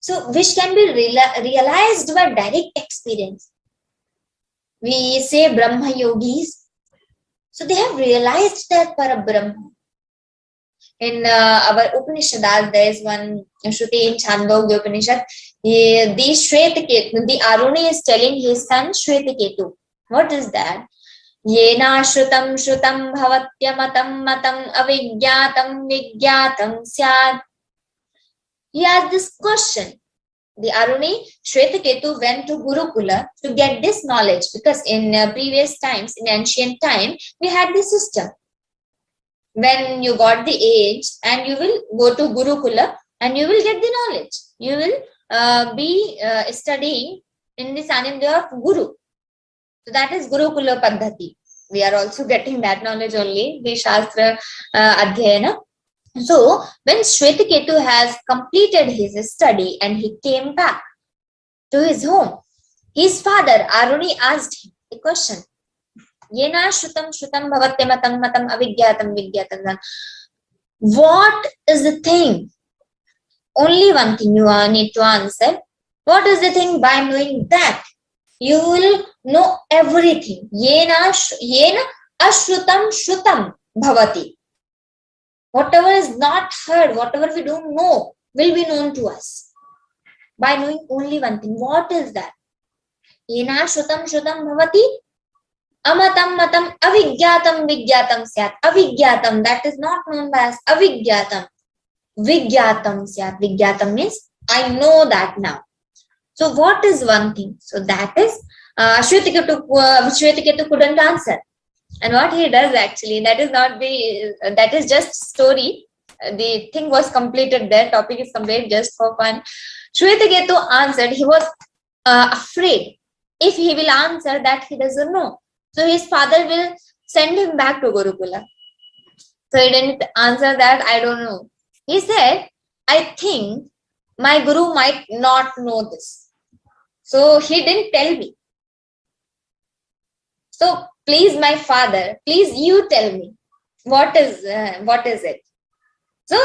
So, which can be realized by direct experience. We say Brahma Yogis. So, they have realized that Parabrahma. In our Upanishad, there is one Shruti in Chandogya Upanishad. The Aruni is telling his son Shwetaketu. What is that? Yena shrutam shrutam bhavatyamatam matam avigyatam vigyatam syad. He asked this question. The Aruni, Shwetaketu went to Gurukula to get this knowledge because in previous times, in ancient time, we had this system. When you got the age and you will go to Gurukula and you will get the knowledge. You will be studying in the Sanindya of Guru. So that is Gurukula Paddhati. We are also getting that knowledge only, the Shastra Adhyayana. So when Shwetaketu has completed his study and he came back to his home, his father Aruni asked him a question. Yena shrutam shrutam bhavatyamatam matam avigyatam vigyatam. What is the thing? Only one thing you need to answer. What is the thing? By knowing that, you will know everything. Yena ashrutam shrutam bhavati. Whatever is not heard, whatever we don't know, will be known to us. By knowing only one thing. What is that? Yena shrutam shrutam bhavati. Amatam matam avigyatam vigyatam syat. Avigyatam, that is not known by us. Avigyatam. Vigyatam syat. Vigyatam means I know that now. So what is one thing? So that is Shwetaketu couldn't answer. And what he does actually, that is just story. The thing was completed there. Topic is completed just for fun. Shwetaketu answered. He was afraid. If he will answer that, he doesn't know. So his father will send him back to Gurukula. So he didn't answer that, I don't know. He said, I think my guru might not know this. So he didn't tell me. So please, my father, please you tell me, what is it? So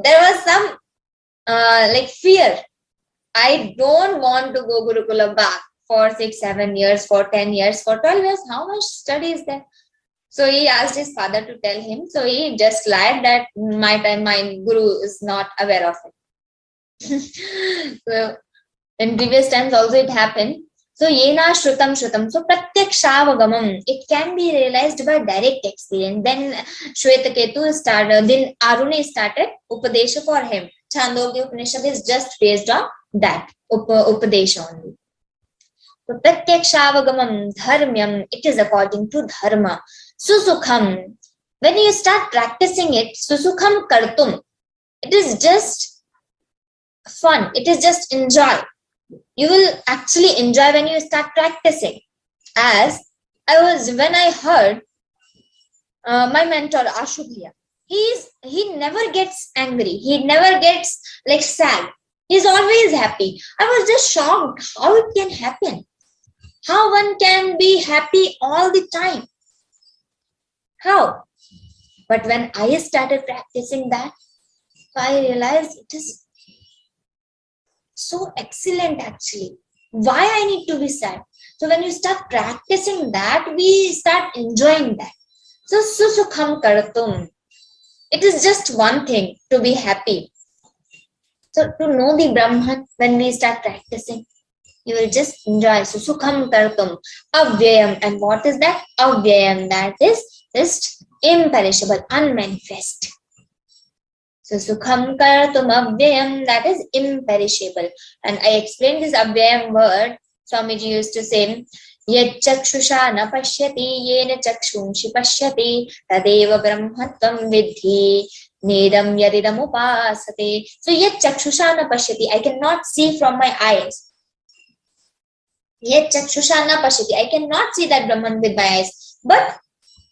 there was some like fear. I don't want to go Gurukula back for 6, 7 years, for 10 years, for 12 years. How much study is there? So he asked his father to tell him. So he just lied that my guru is not aware of it. So in previous times also it happened. So yena shrutam shrutam. So pratyakshaavagamam. It can be realized by direct experience. Then Shwetaketu started. Then Aruni started Upadesha for him. Chandogya Upanishad is just based on that Upadesha only. So pratyakshaavagamam dharmyam. It is according to dharma. Susukham. When you start practicing it, susukham kartum. It is just fun. It is just enjoy. You will actually enjoy when you start practicing. As when I heard my mentor Ashubhya, he never gets angry. He never gets like sad. He's always happy. I was just shocked how it can happen. How one can be happy all the time. How? But when I started practicing that, I realized it is so excellent actually. Why I need to be sad? So when you start practicing that, we start enjoying that. So susukham kartum. It is just one thing to be happy. So to know the Brahman, when we start practicing, you will just enjoy. Susukham kartum. Avyayam. And what is that? Avyayam. That is just imperishable, unmanifest. So sukham kartum avyayam, that is imperishable. And I explained this avyayam word. Swamiji used to say, Yet chakshusha na pashyati, yena chakshunshi pashyati, tadeva brahmatvam vidhi, nedam yadidam upasate. So yet chakshusha na pashyati, I cannot see from my eyes. Yet chakshusha na pashyati, I cannot see that Brahman with my eyes. But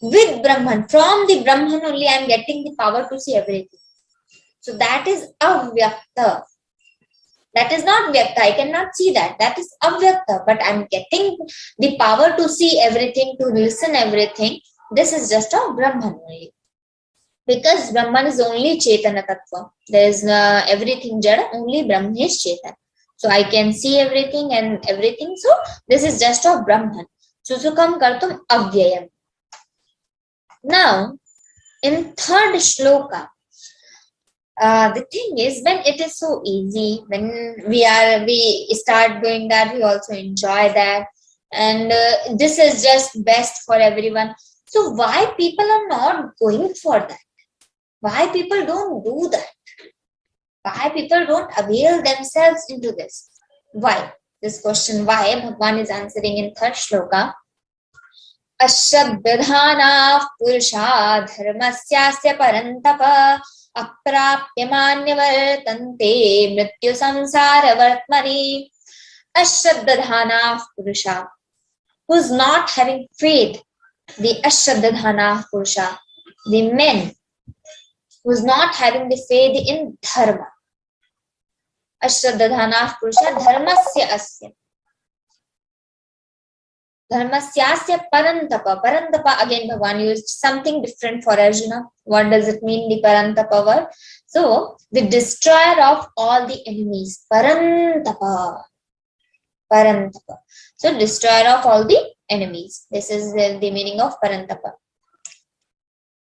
with Brahman, from the Brahman only, I am getting the power to see everything. So that is avyakta. That is not Vyakta. I cannot see that. That is Avyakta. But I'm getting the power to see everything, to listen everything. This is just a Brahman only. Because Brahman is only Chetana Tattva. There is everything Jada, only Brahman is Chetana. So I can see everything and everything. So this is just a Brahman. Susukam Kartum Avyayam. Now, in third shloka, the thing is, when it is so easy, when we start doing that, we also enjoy that, and this is just best for everyone. So why people are not going for that? Why people don't do that? Why people don't avail themselves into this? Why? This question, why, Bhagwan is answering in third shloka. Ashabdhana purusha dharmasyasya parantapa aprapyamanyavartante mrityu samsara vartmani. Ashabdhana purusha, who's not having faith, the Ashabdhana purusha, the men who's not having the faith in dharma. Ashabdhana purusha dharmasya asya. Dharmasyasya parantapa. Parantapa, again Bhagwan used something different for Arjuna. What does it mean, the parantapa word? So, the destroyer of all the enemies. Parantapa. Parantapa. So, destroyer of all the enemies. This is the meaning of parantapa.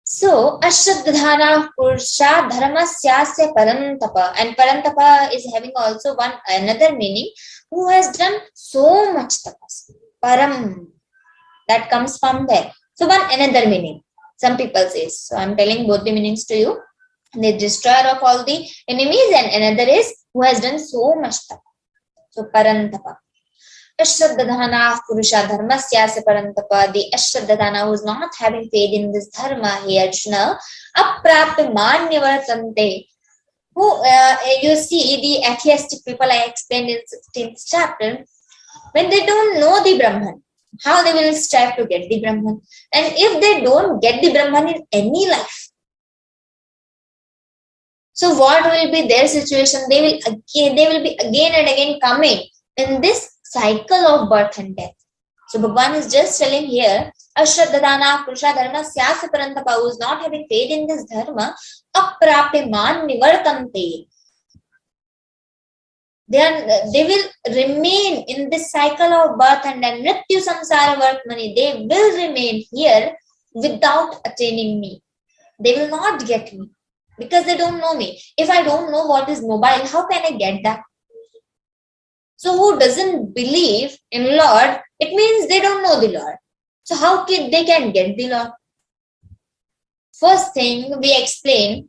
So, Ashabdhana Purusha Dharmasyasya Parantapa. And Parantapa is having also another meaning, who has done so much tapas. Param. That comes from there. So, another meaning. Some people say. So, I am telling both the meanings to you. The destroyer of all the enemies, and another is who has done so much tapas. So, Parantapa. Ashabdhana Purusha Dharmasyasya Parantapa, the Ashabdhana who is not having faith in this dharma here, Arjuna, Aprapya Manyavartante, who you see the atheistic people I explained in 16th chapter, when they don't know the Brahman, how they will strive to get the Brahman, and if they don't get the Brahman in any life, so what will be their situation? They will be again and again coming in this cycle of birth and death. So Bhagwan is just telling here, Ashabdhana Purusha Dharma Syasya Parantapa, who is not having faith in this dharma, Aprapya Man Nivartante. They will remain in this cycle of birth and then Mrityu Samsara Vartmani. They will remain here without attaining me. They will not get me because they don't know me. If I don't know what is mobile, how can I get that? So who doesn't believe in Lord, it means they don't know the Lord. So how they can get the Lord? First thing we explain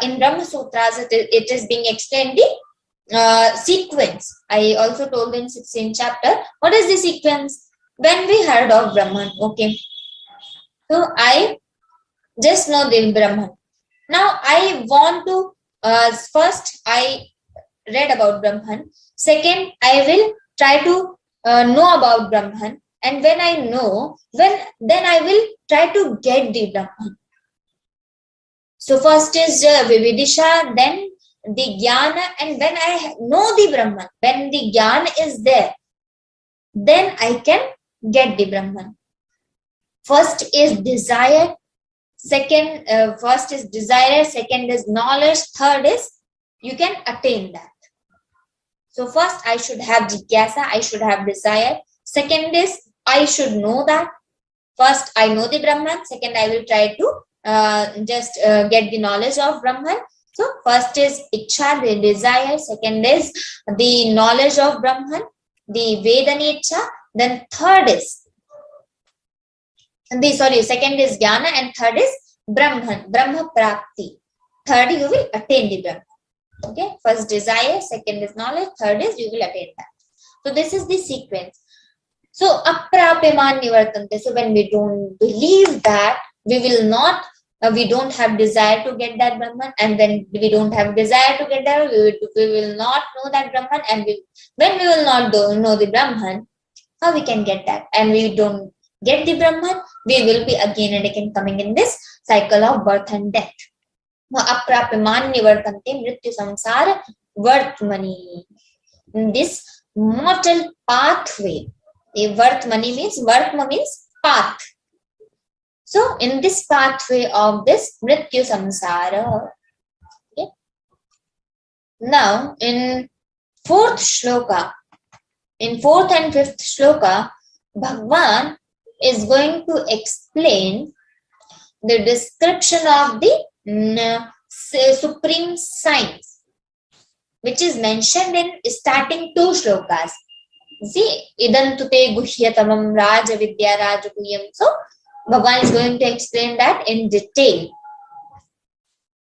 in Brahma Sutras, it is being explained the sequence. I also told in 16th chapter, what is the sequence? When we heard of Brahman, okay. So I just know the Brahman. Now I want to, first I read about Brahman. Second, I will try to know about Brahman, and when I know, then I will try to get the Brahman. So first is Vividisha, then the Jnana, and when I know the Brahman, when the Jnana is there, then I can get the Brahman. First is desire, first is desire, second is knowledge, third is you can attain that. So first I should have jigyasa, I should have desire. Second is I should know that. First I know the Brahman. Second I will try to just get the knowledge of Brahman. So first is Ichha, the desire. Second is the knowledge of Brahman, the Vedana Ichha. Then third is, second is Jnana and third is Brahman, Brahma Prapti. Third you will attain the Brahman. Okay, first desire, second is knowledge, third is you will attain that. So this is the sequence. So aprapyaman nivartante. So when we don't believe that, we will not, we don't have desire to get that Brahman, and when we don't have desire to get that, we will not know that Brahman, and when we will not know the Brahman, how we can get that? And we don't get the Brahman, we will be again and again coming in this cycle of birth and death. Aprapyaman nivartante mrityu samsara vartmani. in this mortal pathway. The Vartmani means, Vartma means path. So in this pathway of this Mrityu Samsara. Okay. Now in fourth shloka, in fourth and fifth shloka, Bhagwan is going to explain the description of the supreme science, which is mentioned in starting two shlokas. See, idantute guhyatamam raja vidya rajaguyam. So Bhagwan is going to explain that in detail.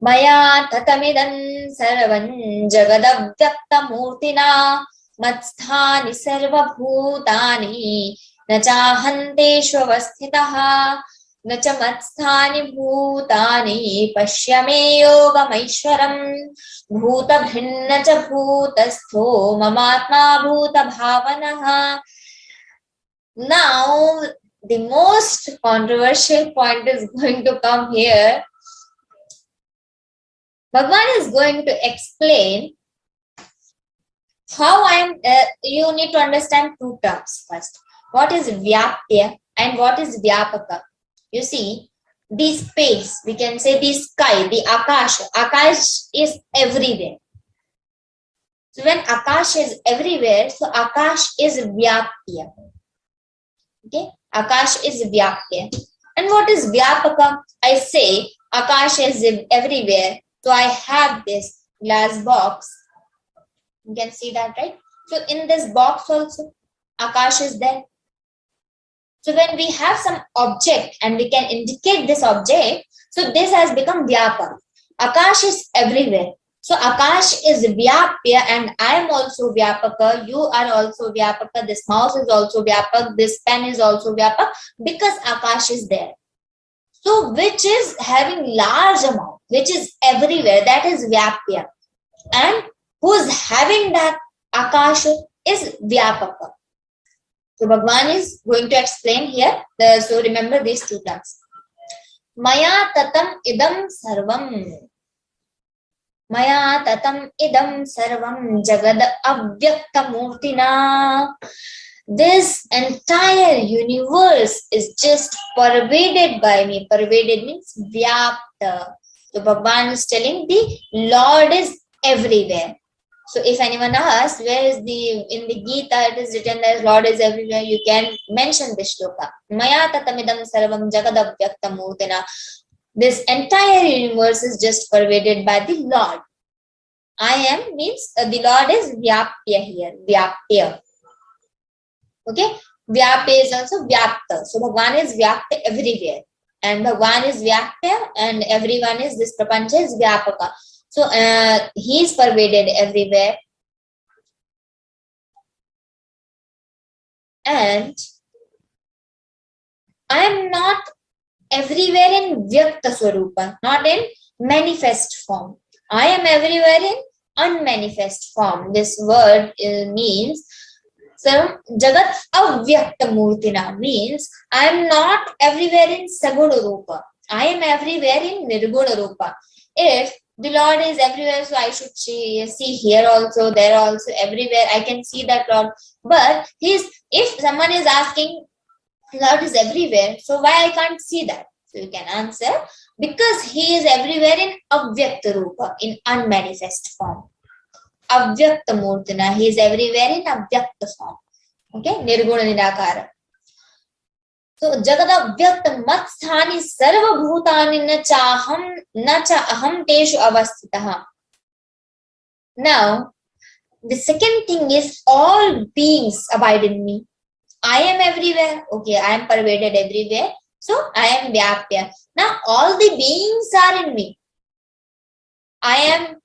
Maya tatamidan sarvan jagadavhyakta murtina matsthani sarva bhutani nachahanteshu avasthitaha nacha matsthani bhutani pashyame yogamaishwaram bhuta bhinna cha bhutastho mamatma bhuta bhavanaha. Now the most controversial point is going to come here. Bhagwan is going to explain how you need to understand two terms first. What is Vyapya and what is Vyapaka? You see, the space, we can say the sky, the Akash. Akash is everywhere. So when Akash is everywhere, so Akash is Vyapya. Okay, Akash is Vyapya. And what is Vyapaka? I say Akash is everywhere. So I have this glass box. You can see that, right? So in this box also, Akash is there. So when we have some object and we can indicate this object, so this has become Vyapa. Akash is everywhere. So Akash is Vyapya and I am also Vyapaka. You are also Vyapaka. This mouse is also Vyapak. This pen is also Vyapak because Akash is there. So which is having large amount, which is everywhere, that is Vyapya. And who is having that Akash is Vyapaka. So Bhagwan is going to explain here. So remember these two terms. Maya tatam idam sarvam. Maya tatam idam sarvam jagad avyakta murtina. This entire universe is just pervaded by me. Pervaded means vyapta. So Bhagwan is telling the Lord is everywhere. So if anyone asks where is in the Geeta it is written as Lord is everywhere, you can mention this shloka. Maya tatamidam sarvam jagadavyakta murtina. This entire universe is just pervaded by the Lord. I am means the Lord is Vyapya here. Vyapya. Okay. Vyapya is also Vyapta. So Bhagwan is Vyapta everywhere. And Bhagwan is Vyapya and everyone is, this prapancha is Vyapaka. So he is pervaded everywhere. And I am not everywhere in Vyakta Swarupa, not in manifest form. I am everywhere in unmanifest form. This word means, so Jagat Avyakta Murtina means I am not everywhere in Saguna Rupa. I am everywhere in Nirguna Rupa. If the Lord is everywhere, so I should see here also, there also, everywhere. I can see that Lord. But if someone is asking, Lord is everywhere, so why I can't see that? So you can answer, because he is everywhere in Avyakta Rupa, in unmanifest form. Avyakta Murtina, he is everywhere in Avyakta form. Okay, Nirguna Nirakara. So Jagada Vyakta Matsthani Sarva Bhutani na cha aham teshu avasthitaha. Now, the second thing is all beings abide in me. I am everywhere. Okay, I am pervaded everywhere. So I am Vyapya. Now all the beings are in me. I am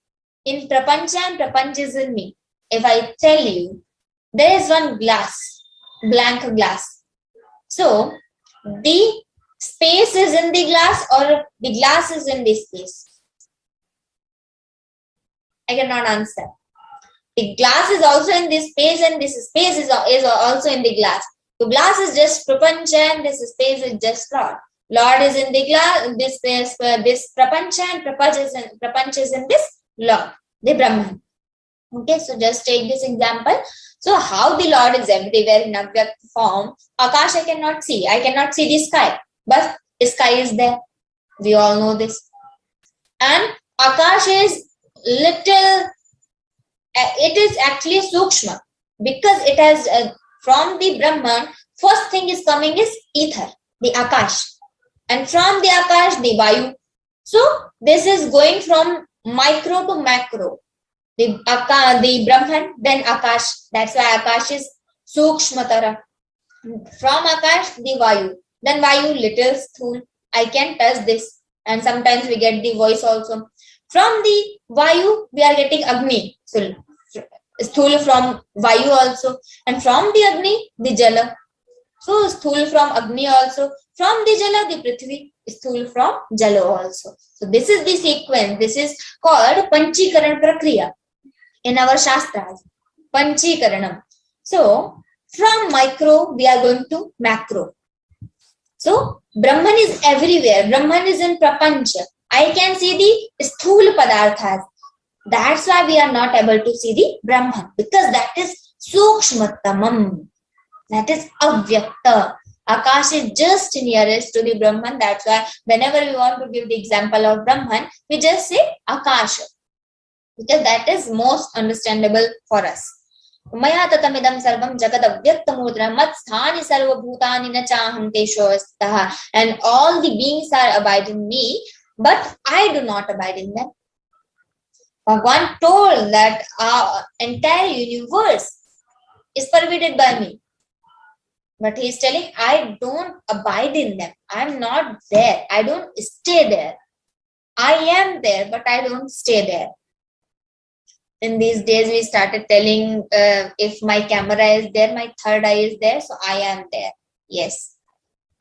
in Prapancha and Prapancha is in me. If I tell you, there is one glass, blank glass. So the space is in the glass or the glass is in the space? I cannot answer. The glass is also in this space and this space is also in the glass. So glass is just Prapancha and this space is just Lord. Lord is in the glass, this Prapancha and Prapancha is in this Lord, the Brahman. Okay, so just take this example. So how the Lord is everywhere in Avyakt form. Akash I cannot see. I cannot see the sky. But the sky is there. We all know this. And Akash is little, it is actually Sukshma. Because it has, from the Brahman, first thing is coming is ether, the Akash. And from the Akash, the Vayu. So this is going from micro to macro. The Brahman, then Akash. That's why Akash is Sukshmatara. From Akash, the Vayu. Then Vayu, little stool. I can touch this. And sometimes we get the voice also. From the Vayu, we are getting Agni. So stool from Vayu also. And from the Agni, the Jala. So stool from Agni also. From the Jala, the Prithvi. Stool from Jala also. So this is the sequence. This is called Panchikaran Prakriya in our Shastras. Panchikaranam. So from micro, we are going to macro. So Brahman is everywhere. Brahman is in Prapancha. I can see the sthula padarthas. That's why we are not able to see the Brahman, because that is Sukshmatamam. That is Avyakta. Akash is just nearest to the Brahman. That's why whenever we want to give the example of Brahman, we just say Akash, because that is most understandable for us. Maya tatamidam sarvam jagad avyaktamudra mat sthani sarva bhutani na chahanti shostah. And all the beings are abiding me, but I do not abide in them. Bhagavan told that our entire universe is pervaded by me. But he is telling, I don't abide in them. I am not there. I don't stay there. I am there, but I don't stay there. In these days, we started telling, if my camera is there, my third eye is there, so I am there. Yes.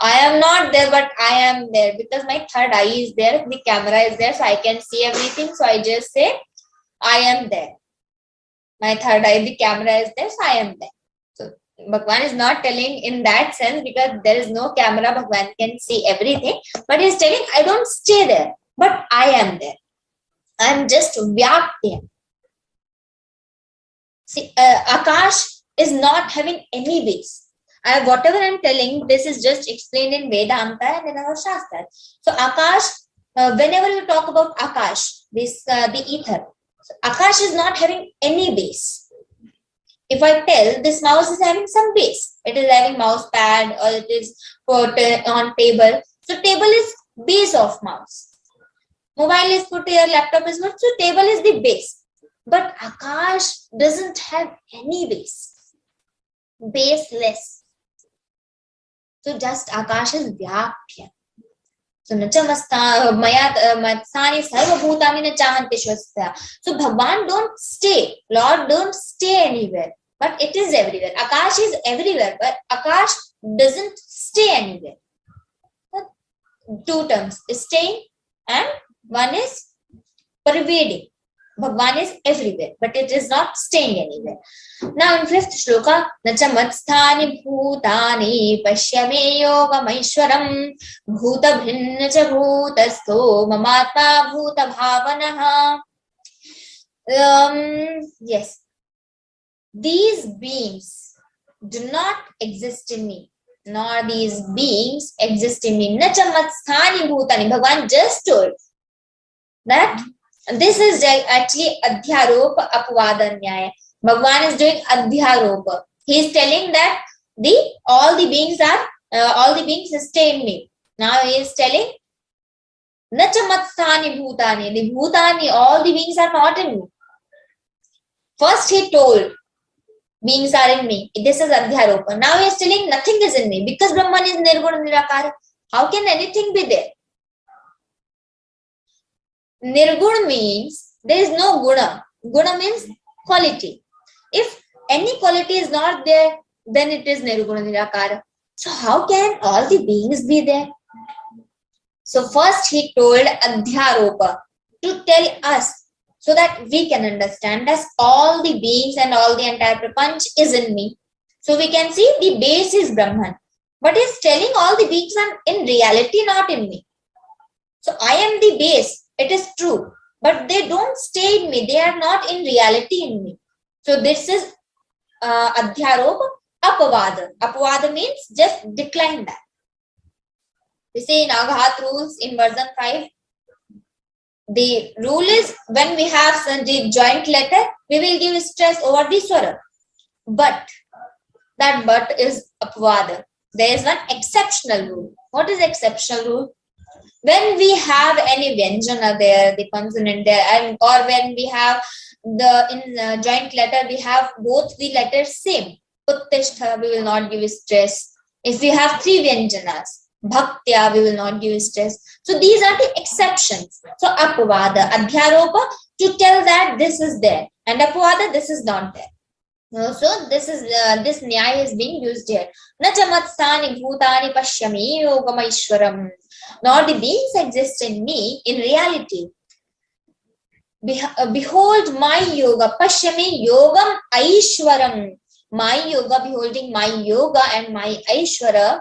I am not there, but I am there, because my third eye is there, the camera is there, so I can see everything. So I just say, I am there. My third eye, the camera is there, so I am there. So Bhagavan is not telling in that sense, because there is no camera, Bhagavan can see everything. But he is telling, I don't stay there, but I am there. I am just Vyaktya. See, Akash is not having any base. Whatever I am telling, this is just explained in Vedanta and in our Shastras. So Akash, whenever you talk about Akash, this the ether, so Akash is not having any base. If I tell this mouse is having some base, it is having mouse pad or it is put on table. So table is base of mouse. Mobile is put here, laptop is put, so table is the base. But Akash doesn't have any base. Baseless. So just Akash is Vyakya. So Maya Matsani Sarva Bhutani na chahanti shvastya. So Bhagavan don't stay. Lord don't stay anywhere. But it is everywhere. Akash is everywhere. But Akash doesn't stay anywhere. Two terms. Staying and one is pervading. Bhagavan is everywhere, but it is not staying anywhere. Now in 5th shloka, Nacha matsthani bhutani pashyame yoga maishwaram bhuta bhinna cha bhutastho mamatma bhuta bhavanaha. Yes, these beings do not exist in me, nor these beings exist in me. Nacha matsthani bhutani. Bhagavan just told that this is actually Adhyaropa Apavada Nyaya. Bhagavan is doing Adhyaropa. He is telling that all the beings stay in me. Now he is telling Nacha matsthani bhutani. The bhutani, all the beings are not in me. First he told beings are in me. This is Adhyaropa. Now he is telling nothing is in me, because Brahman is Nirguna Nirakara. How can anything be there? Nirguna means there is no guna. Guna means quality. If any quality is not there, then it is Nirguna Nirakara. So how can all the beings be there? So first he told Adhyaropa to tell us, so that we can understand that all the beings and all the entire prapanch is in me. So we can see the base is Brahman. But he's telling all the beings are in reality not in me. So I am the base. It is true, but they don't stay in me. They are not in reality in me. So this is Adhyaropa Apavada. Apavada means just decline that. We say in Aghat rules in version 5, the rule is when we have the joint letter, we will give stress over the swara. But that but is Apavada. There is one exceptional rule. What is exceptional rule? When we have any vyanjana there, the consonant there, and or when we have in joint letter, we have both the letters same. Uttishtha, we will not give stress. If we have three vyanjanas, bhaktya, we will not give stress. So these are the exceptions. So apavada, adhyaropa, to tell that this is there, and apavada, this is not there. So this is this nyaya is being used here. Na chamatsani bhutani pashyami yogamaishwaram. Nor the beings exist in me in reality. Behold my yoga, pashyami yogam aishwaram. My yoga, beholding my yoga and my aishwara.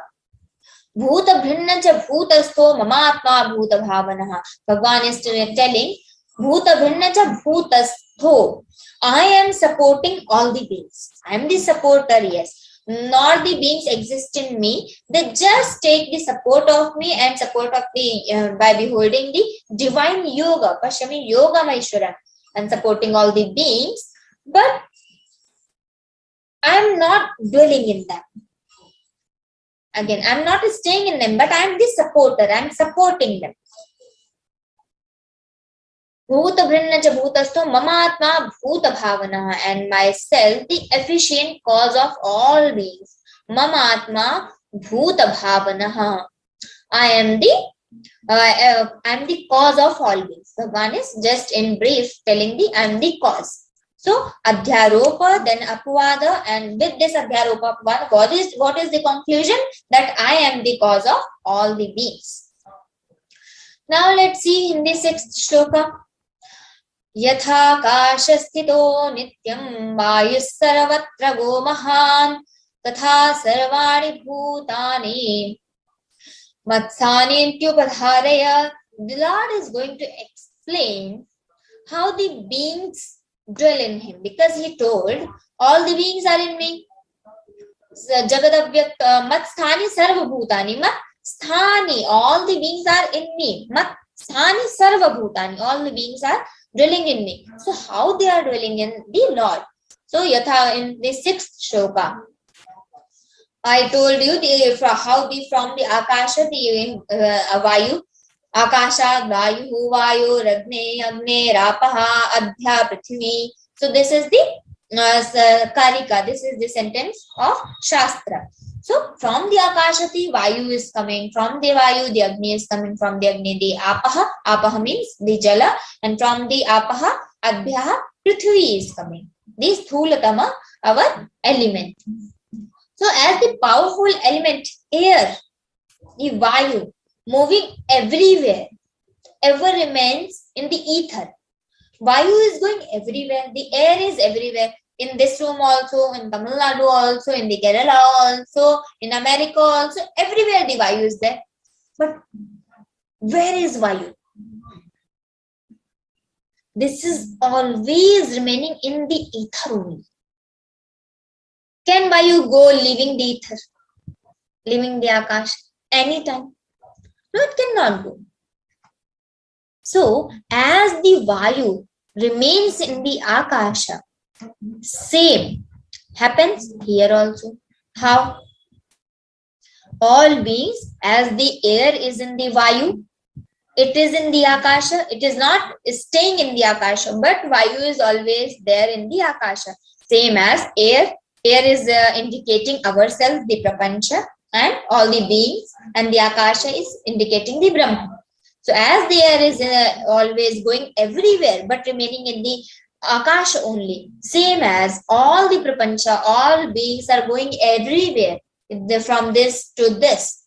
Bhuta bhinna cha bhutasto mamatma bhuta bhavanaha. Bhagavan is telling, bhuta bhinna cha bhutasto. I am supporting all the beings. I am the supporter, yes. Nor the beings exist in me. They just take the support of me and support of the by beholding the divine yoga, Pashyami Yoga Maishwaram, and supporting all the beings. But I am not dwelling in them. Again, I am not staying in them, but I am the supporter. I am supporting them. Bhuta brinna cha bhutasto mamatma bhuta bhavana, and myself the efficient cause of all beings. Mamatma bhuta bhavana. I am the cause of all beings. Bhagavan is just in brief telling I am the cause. So adhyaropa, then apavada, and with this adhyaropa apavada, what is the conclusion? That I am the cause of all the beings. Now let's see in the 6th shloka. Yatha kashasthito nityam vayus sarvatra go mahan tatha sarvani bhutani matsani tyupadharaya. The Lord is going to explain how the beings dwell in him, because he told all the beings are in me. Jagadavyak matsthani sarva bhutani. Matsthani, all the beings are in me. Matsthani sarva bhutani, all the beings are dwelling in me. So how they are dwelling in the Lord? So yatha, in the 6th shloka, I told you how from the akasha, the vayu, akasha, vayu, vayu, ragne, agne, rapaha, adhya, prithvi. So this is the karika, this is the sentence of Shastra. So from the akasha, the vayu is coming, from the vayu, the agni is coming, from the agni, the apaha means the jala, and from the apaha, adhya, prithvi is coming. This thulatama, our element. So as the powerful element air, the vayu, moving everywhere, ever remains in the ether. Vayu is going everywhere, the air is everywhere. In this room also, in Tamil Nadu also, in the Kerala also, in America also, everywhere the Vayu is there. But where is Vayu? This is always remaining in the ether only. Can Vayu go leaving the ether, leaving the Akash anytime? No, it cannot go. So, as the Vayu remains in the Akasha, same happens here also. How? All beings, as the air is in the Vayu, it is in the Akasha. It is not staying in the Akasha, but Vayu is always there in the Akasha. Same as air. Air is indicating ourselves, the Prapancha, and all the beings, and the Akasha is indicating the Brahma. So as the air is always going everywhere, but remaining in the Akasha only, same as all the Prapancha, all beings are going everywhere, from this to this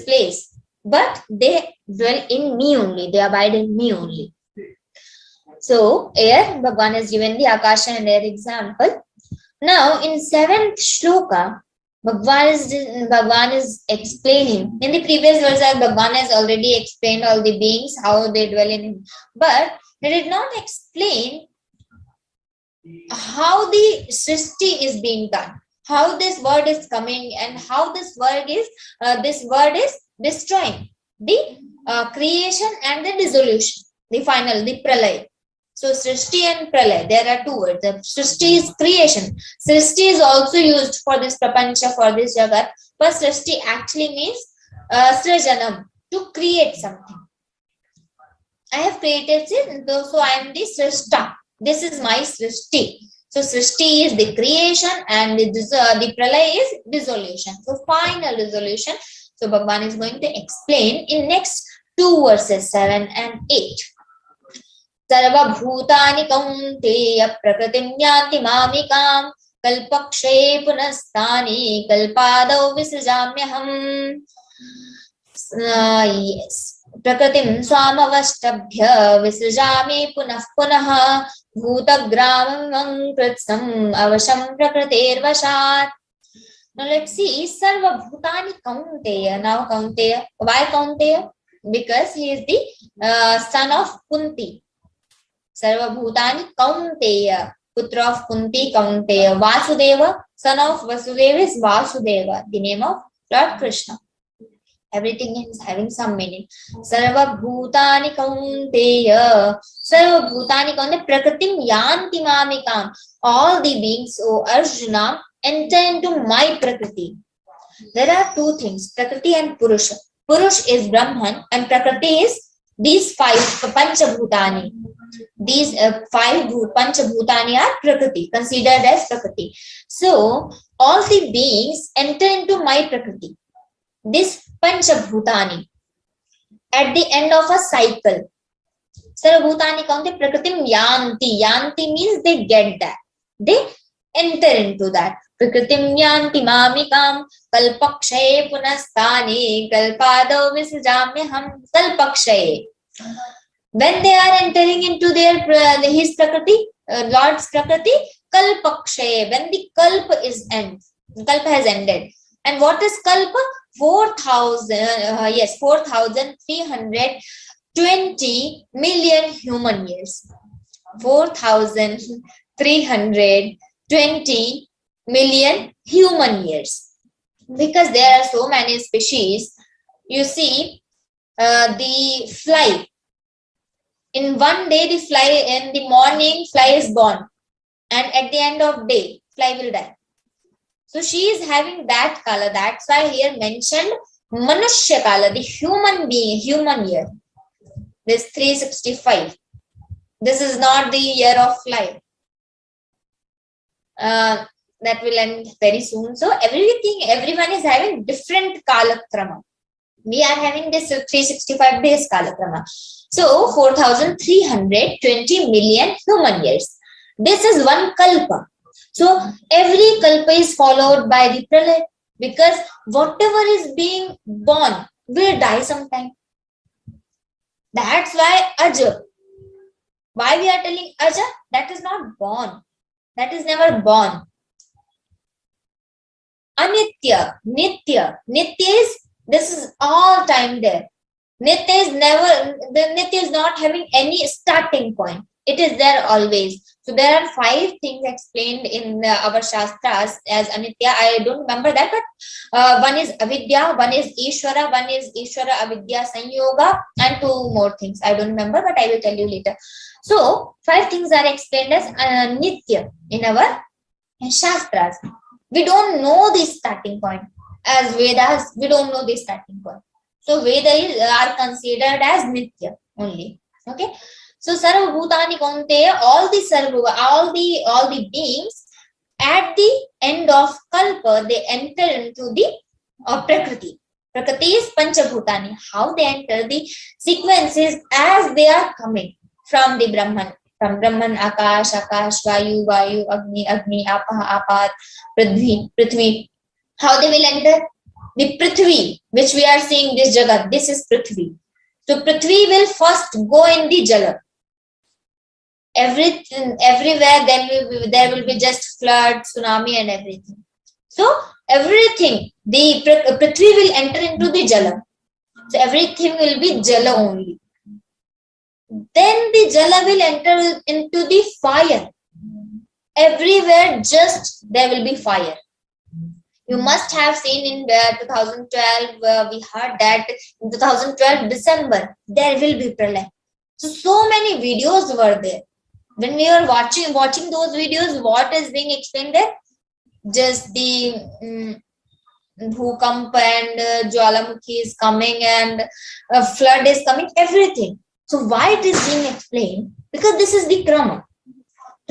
place, but they dwell in me only, they abide in me only. So air, Bhagavan has given the Akasha and air example. Now in 7th shloka, Bhagavan is explaining. In the previous verse, Bhagavan has already explained all the beings, how they dwell in him. But he did not explain how the Srishti is being done, how this word is coming, and how this word is destroying the creation and the dissolution, the final, the pralay. So Srishti and pralay, there are two words. The Srishti is creation. Srishti is also used for this prapancha, for this jagat, but Srishti actually means srajanam, to create something. I have created it, so I am the Srishta. This is my Srishti. So Srishti is the creation and the pralay is dissolution. So final dissolution. So Bhagavan is going to explain in next two verses, 7 and 8. Sarva bhutani kaunteya prakritim yanti mamikam kalpakshe punastani kalpadau visrajamyaham. Yes. Prakritim swamavashtabhya visrajami punah punah bhutagramam kritsam avasham prakritir vashat. Now let's see, Sarva Bhutani Kaunteya. Now Kaunteya, why Kaunteya? Because he is the son of Kunti. Sarva Bhutani Kaunteya, putra of Kunti, Kaunteya. Vasudeva, son of Vasudeva is Vasudeva, the name of Lord Krishna. Everything is having some meaning. Sarva Bhutani Kaunteya. Sarva Bhutani Kaunteya Prakritim Yanti Mamikam. All the beings, O Arjuna, enter into my Prakriti. There are two things, Prakriti and Purusha. Purush is Brahman and Prakriti is these five Panchabhutani. These five Panchabhutani are Prakriti, considered as Prakriti. So, all the beings enter into my Prakriti. This Panchabhutani at the end of a cycle. Sarvabhutani kaunte Prakritim Yanti. Yanti means they get that. They enter into that. Prakritim yanti mamikam kalpakshaye punastani kalpadau visrajamyaham kalpakshaye. When they are entering into his Prakriti, Lord's Prakriti, kalpakshaye, when the kalpa is end, kalpa has ended. And what is kalpa? 4,320 million human years. 4,320 million human years. Because there are so many species, you see, the fly. In one day, the fly, in the morning, fly is born. And at the end of day, fly will die. So she is having that kala. That's why here mentioned Manushya kala, the human being, human year. This 365. This is not the year of fly. That will end very soon. So everyone is having different kalakrama. We are having this 365 days kalakrama. So 4,320 million human years. This is one kalpa. So every kalpa is followed by the pralay, because whatever is being born will die sometime. That's why Aja. Why we are telling Aja? That is not born. That is never born. Anitya, Nitya. Nitya is, this is all time there. Nitya is not having any starting point. It is there always. So there are 5 things explained in our Shastras as Anitya. I don't remember that, but one is Avidya, one is Ishvara, one is Ishvara Avidya Sanyoga, and 2 more things. I don't remember, but I will tell you later. So 5 things are explained as Nitya in our Shastras. We don't know the starting point. As Vedas, we don't know the starting point. So Vedas are considered as Nitya only. Okay. So Sarva Bhutani Kaunteya, all the beings at the end of Kalpa, they enter into the Prakriti. Prakriti is Panchabhutani. How they enter, the sequences as they are coming from the Brahman. From Brahman, Akash, Akash, Vayu, Vayu, Agni, Agni, Apaha, Apat, Prithvi, Prithvi. How they will enter? The Prithvi, which we are seeing this Jagat, this is Prithvi. So Prithvi will first go in the Jala. Everywhere there will be just flood, tsunami and everything. So everything, the Prithvi will enter into the Jala. So everything will be Jala only. Then the Jala will enter into the fire. everywhere just there will be fire. You must have seen in 2012, we heard that in 2012 December, there will be pralay. So many videos were there. When we were watching those videos, what is being explained there? Just the Bhukamp and Jwalamukhi is coming and a flood is coming, everything. So why it is being explained? Because this is the Krama.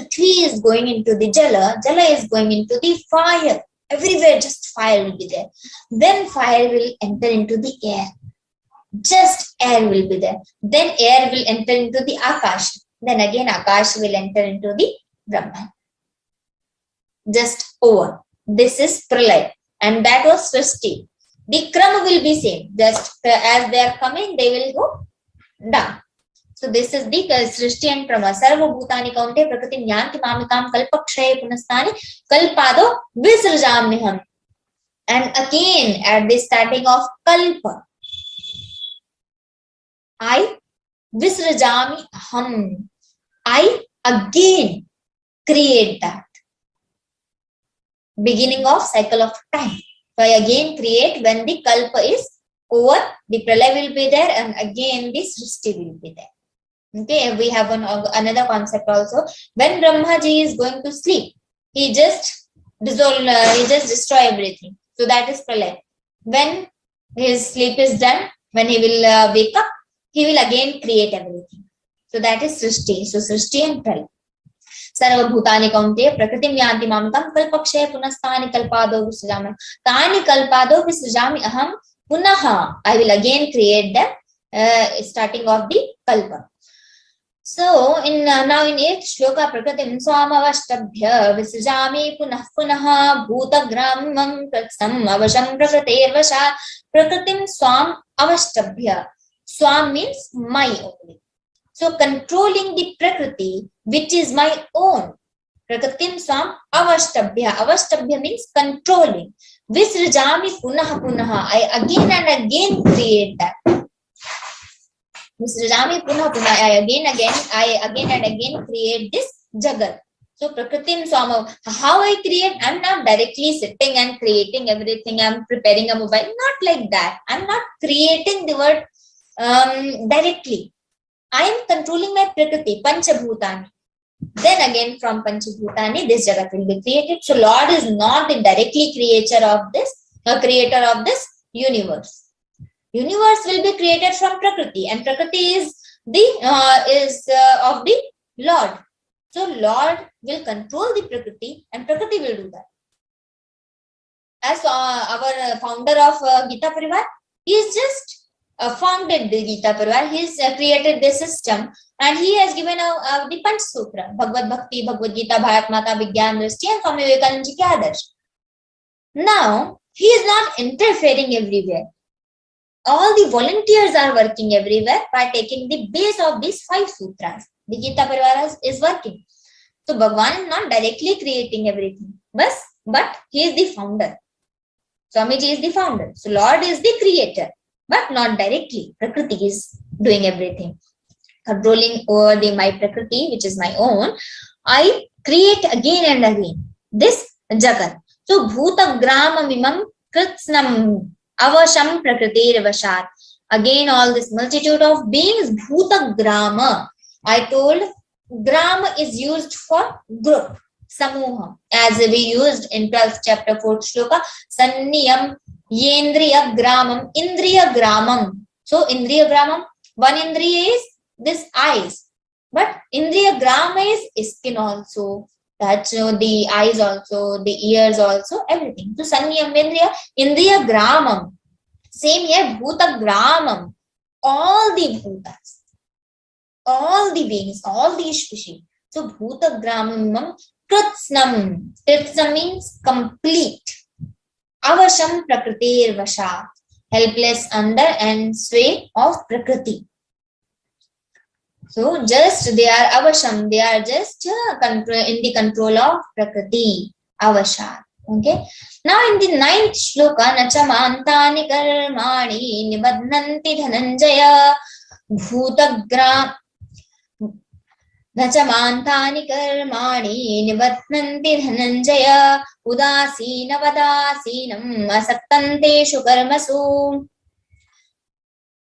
Prithvi is going into the Jala, Jala is going into the fire. Everywhere just fire will be there. Then fire will enter into the air. Just air will be there. Then air will enter into the Akash. Then again Akash will enter into the Brahman. Just over. This is Pralay. And that was Srishti. The Krama will be same. Just as they are coming, they will go down. So this is the Srishti and Krama. Sarva Bhutani Kaunte Prakriti Nyanti Mamikam Kalpakshaye Punastani Kalpado Visrajamniham. And again at the starting of Kalpa, I Visrajami Ham. I again create that. Beginning of cycle of time. So I again create when the Kalpa is over, the Pralay will be there and again the Srishti will be there. Okay, we have another concept also. When Brahmaji is going to sleep, he just destroy everything. So that is Pralay. When his sleep is done, when he will wake up, he will again create everything. So that is Srishti. So Srishti and Pralay. Sarva Bhutani Kaunte Prakritim Yanti Mamikam Kalpakshaye Punastani Kalpado Visrajami. Tani Kalpado Visrajami Aham Punaha. I will again create them starting of the Kalpa. So now in 8th shloka, Prakritim Swamavashtabhya Visrajami Punah Punaha Bhuta Gramam Pratsam Avasham Prakriter Vasha. Prakritim Swam Avashtabhya. Swam means my only. So controlling the Prakriti, which is my own. Prakritim Swam Avashtabhya. Avashtabhya means controlling. Visrajami Punaha Punaha. I again and again create that. Visrajami Punaha Punaha. I again and again create this Jagat. So Prakritim Swam. How I create? I'm not directly sitting and creating everything. I'm preparing a mobile. Not like that. I'm not creating the word directly. I am controlling my Prakriti, Panchabhutani. Then again from Panchabhutani, this Jagat will be created. So Lord is not the directly creator of this universe. Universe will be created from Prakriti, and Prakriti is of the Lord. So Lord will control the Prakriti, and Prakriti will do that. As our founder of Geeta Pariwar, he is just founded the Geeta Pariwar. He has created this system, and he has given the Panch Sutra, Bhagavad Bhakti, Bhagavad Gita, Bharat Mata, Vigyan Drishti, and Swami Vivekananda Ji ki Adarsh. Now, he is not interfering everywhere. All the volunteers are working everywhere by taking the base of these 5 sutras. The Geeta Pariwar is working. So, Bhagwan is not directly creating everything, but he is the founder. Swamiji is the founder. So, Lord is the creator, but not directly. Prakriti is doing everything. Controlling over my Prakriti, which is my own, I create again and again this Jagat. So, Bhuta Grama Mimam Kritsnam Avasham Prakritir Vashat. Again, all this multitude of beings, Bhuta Grama. I told Grama is used for group, Samuha, as we used in 12th chapter 4th shloka, Sanniyam Yendriya Gramam, Indriya Gramam. So, Indriya Gramam, one Indriya is this eyes, but Indriya Grama is skin also, touch, the eyes also, the ears also, everything. So, Sanniyam Yendriya, Indriya Gramam. Same here, Bhuta Gramam. All the Bhutas, all the beings, all the species. So, Bhuta Gramam Kritsnam. Kritsnam means complete. Avasham Prakritir Vasha, helpless under and sway of Prakriti. So just they are Avasham, they are just in the control of Prakriti, Avasha. Okay. Now in the 9th shloka, Nachamantani Karmani Nibadnanti Dhananjaya Bhutagram न च मान्तानि कर्माणि निबध्नन्ति धनञ्जय उदासीनवदासीनम् असक्तं तेषु कर्मसु.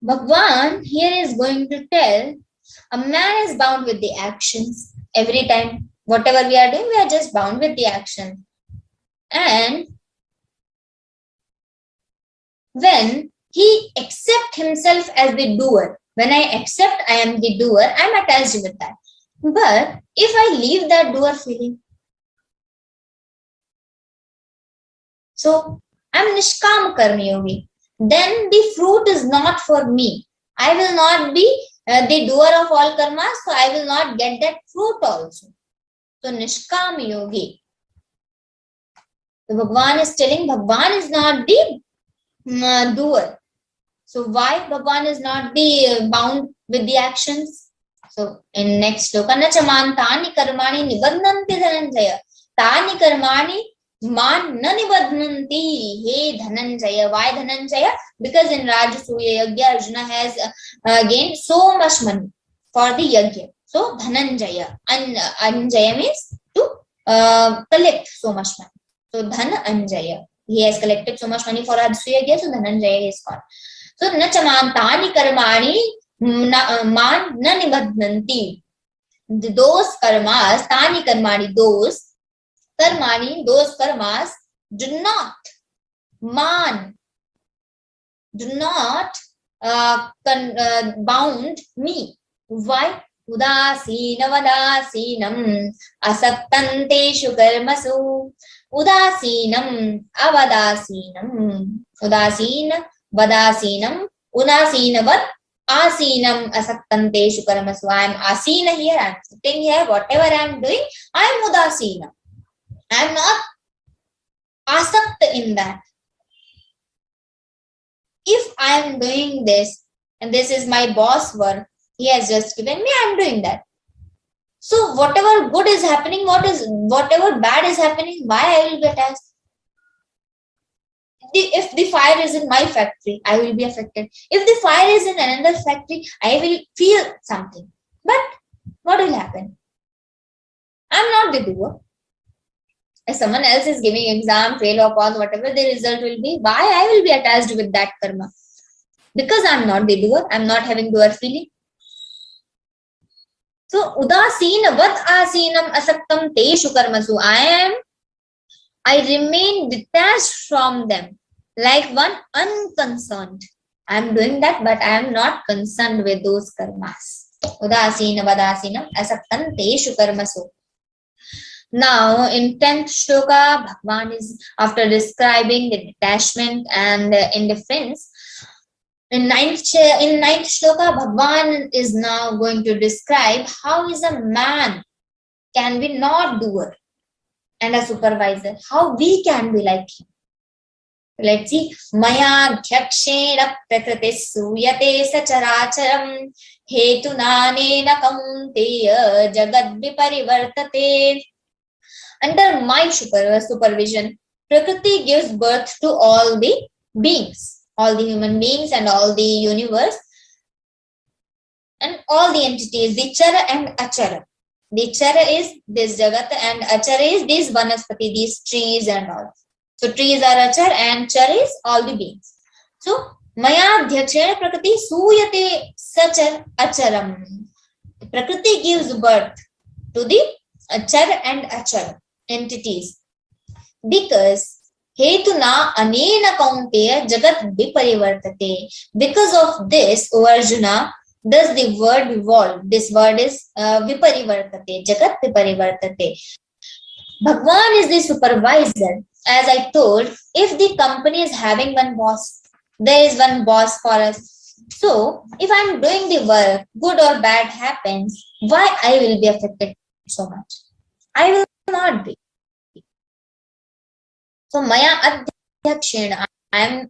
Bhagwan here is going to tell a man is bound with the actions. Every time, whatever we are doing, we are just bound with the action. And when he accepts himself as the doer, when I accept I am the doer, I am attached with that. But if I leave that doer feeling, so I am Nishkam Karmi Yogi, then the fruit is not for me. I will not be the doer of all karmas, so I will not get that fruit also. So Nishkam Yogi. So Bhagwan is telling Bhagwan is not the doer. So why Bhagwan is not the bound with the actions? So in next sloka, Nachaman Tani Karmani Nibadhanti Dhananjaya. Tani Karmani Man na nibadhanti he Dhananjaya. Why Dhananjaya? Because in Rajasuya Yagya, Arjuna has gained so much money for the Yagya. So Dhananjaya. Anjaya means to collect so much money. So Dhananjaya. He has collected so much money for Rajasuya Yagya, so Dhananjaya is called. So Nachaman Tani Karmani Man na nibadhanti. Those karmas, Tani Karmani, those karmas do not bound me. Why? Udasina vadasinam asaktanteshu karmasu. Udasinam avadasinam. Udasina vadasinam. Udasinavat asinam asaktanteshu karmasu. I am asina here, I am sitting here, whatever I am doing, I am udasina. I am not asakt in that. If I am doing this, and this is my boss work, he has just given me, I am doing that. So whatever good is happening, whatever bad is happening, why I will be attached? If the fire is in my factory, I will be affected. If the fire is in another factory, I will feel something. But what will happen? I am not the doer. If someone else is giving exam, fail or pass, whatever the result will be, why I will be attached with that karma? Because I am not the doer, I am not having doer feeling. So udasina vat asinam asaktam teshu karmasu. I remain detached from them, like one unconcerned. I am doing that, but I am not concerned with those karmas. Udasina vadasinam asaktam teshu karmasu. Now, in 10th shloka, Bhagwan is, after describing the detachment and indifference, in 9th shloka, Bhagwan is now going to describe how is a man can be not doer and a supervisor, how we can be like him. Let's see. Maya dhyakshena prakritis suyate sacharacharam hetunanena kaunteya jagad viparivartate. Under my supervision, Prakriti gives birth to all the beings, all the human beings and all the universe and all the entities, the Chara and Achara. The Chara is this Jagat and Achara is this Vanaspati, these trees and all. So trees are Achara and Chara is all the beings. So Maya Dhyakshena Prakriti Suyate Sachar Acharam. Prakriti gives birth to the Achara and Achara entities, because hetuna anena kaunteya jagat viparivartate. Because of this, O Arjuna, does the word evolve. This word is viparivartate, jagat viparivartate. Bhagwan is the supervisor. As I told, if the company is having one boss, there is one boss for us. So if I am doing the work, good or bad happens, why I will be affected so much? I will not be. So Maya Adhyakshena, I am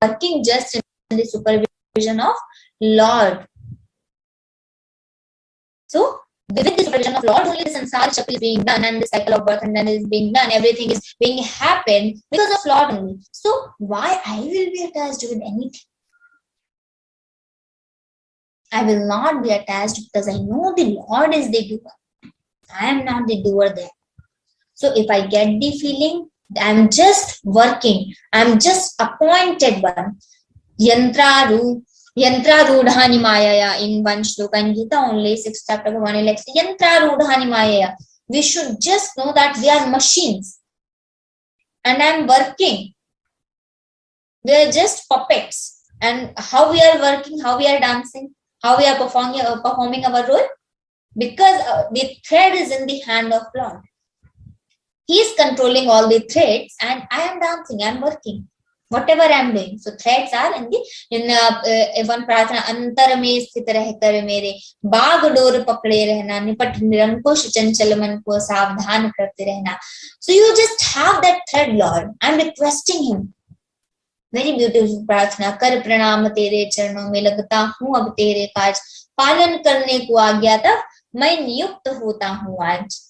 working just in the supervision of Lord. So with the supervision of Lord, only the samsara chakra is being done and the cycle of birth and then is being done. Everything is being happened because of Lord only. So why I will be attached with anything? I will not be attached because I know the Lord is the doer. I am not the doer there. So if I get the feeling, I'm just working, I'm just appointed one. Yantrarudhani mayaya, in one shloka in Gita, only 6th chapter, one elects Yantrarudhani mayaya. We should just know that we are machines and I'm working. We are just puppets. And how we are working, how we are dancing, how we are performing our role? Because the thread is in the hand of Lord. He is controlling all the threads and I am dancing, I am working. Whatever I am doing. So threads are in one prarthana, antar mein sthit rehkar mere baag dor pakde rehna, nipat nirankush chanchal man ko savdhan karte rehna. So you just have that thread, Lord. I am requesting him. Very beautiful prarthana. Kar pranam tere चरणों में लगता हूँ अब तेरे काज, पालन करने को आज्ञा तब मैं नियुक्त होता हूँ आज.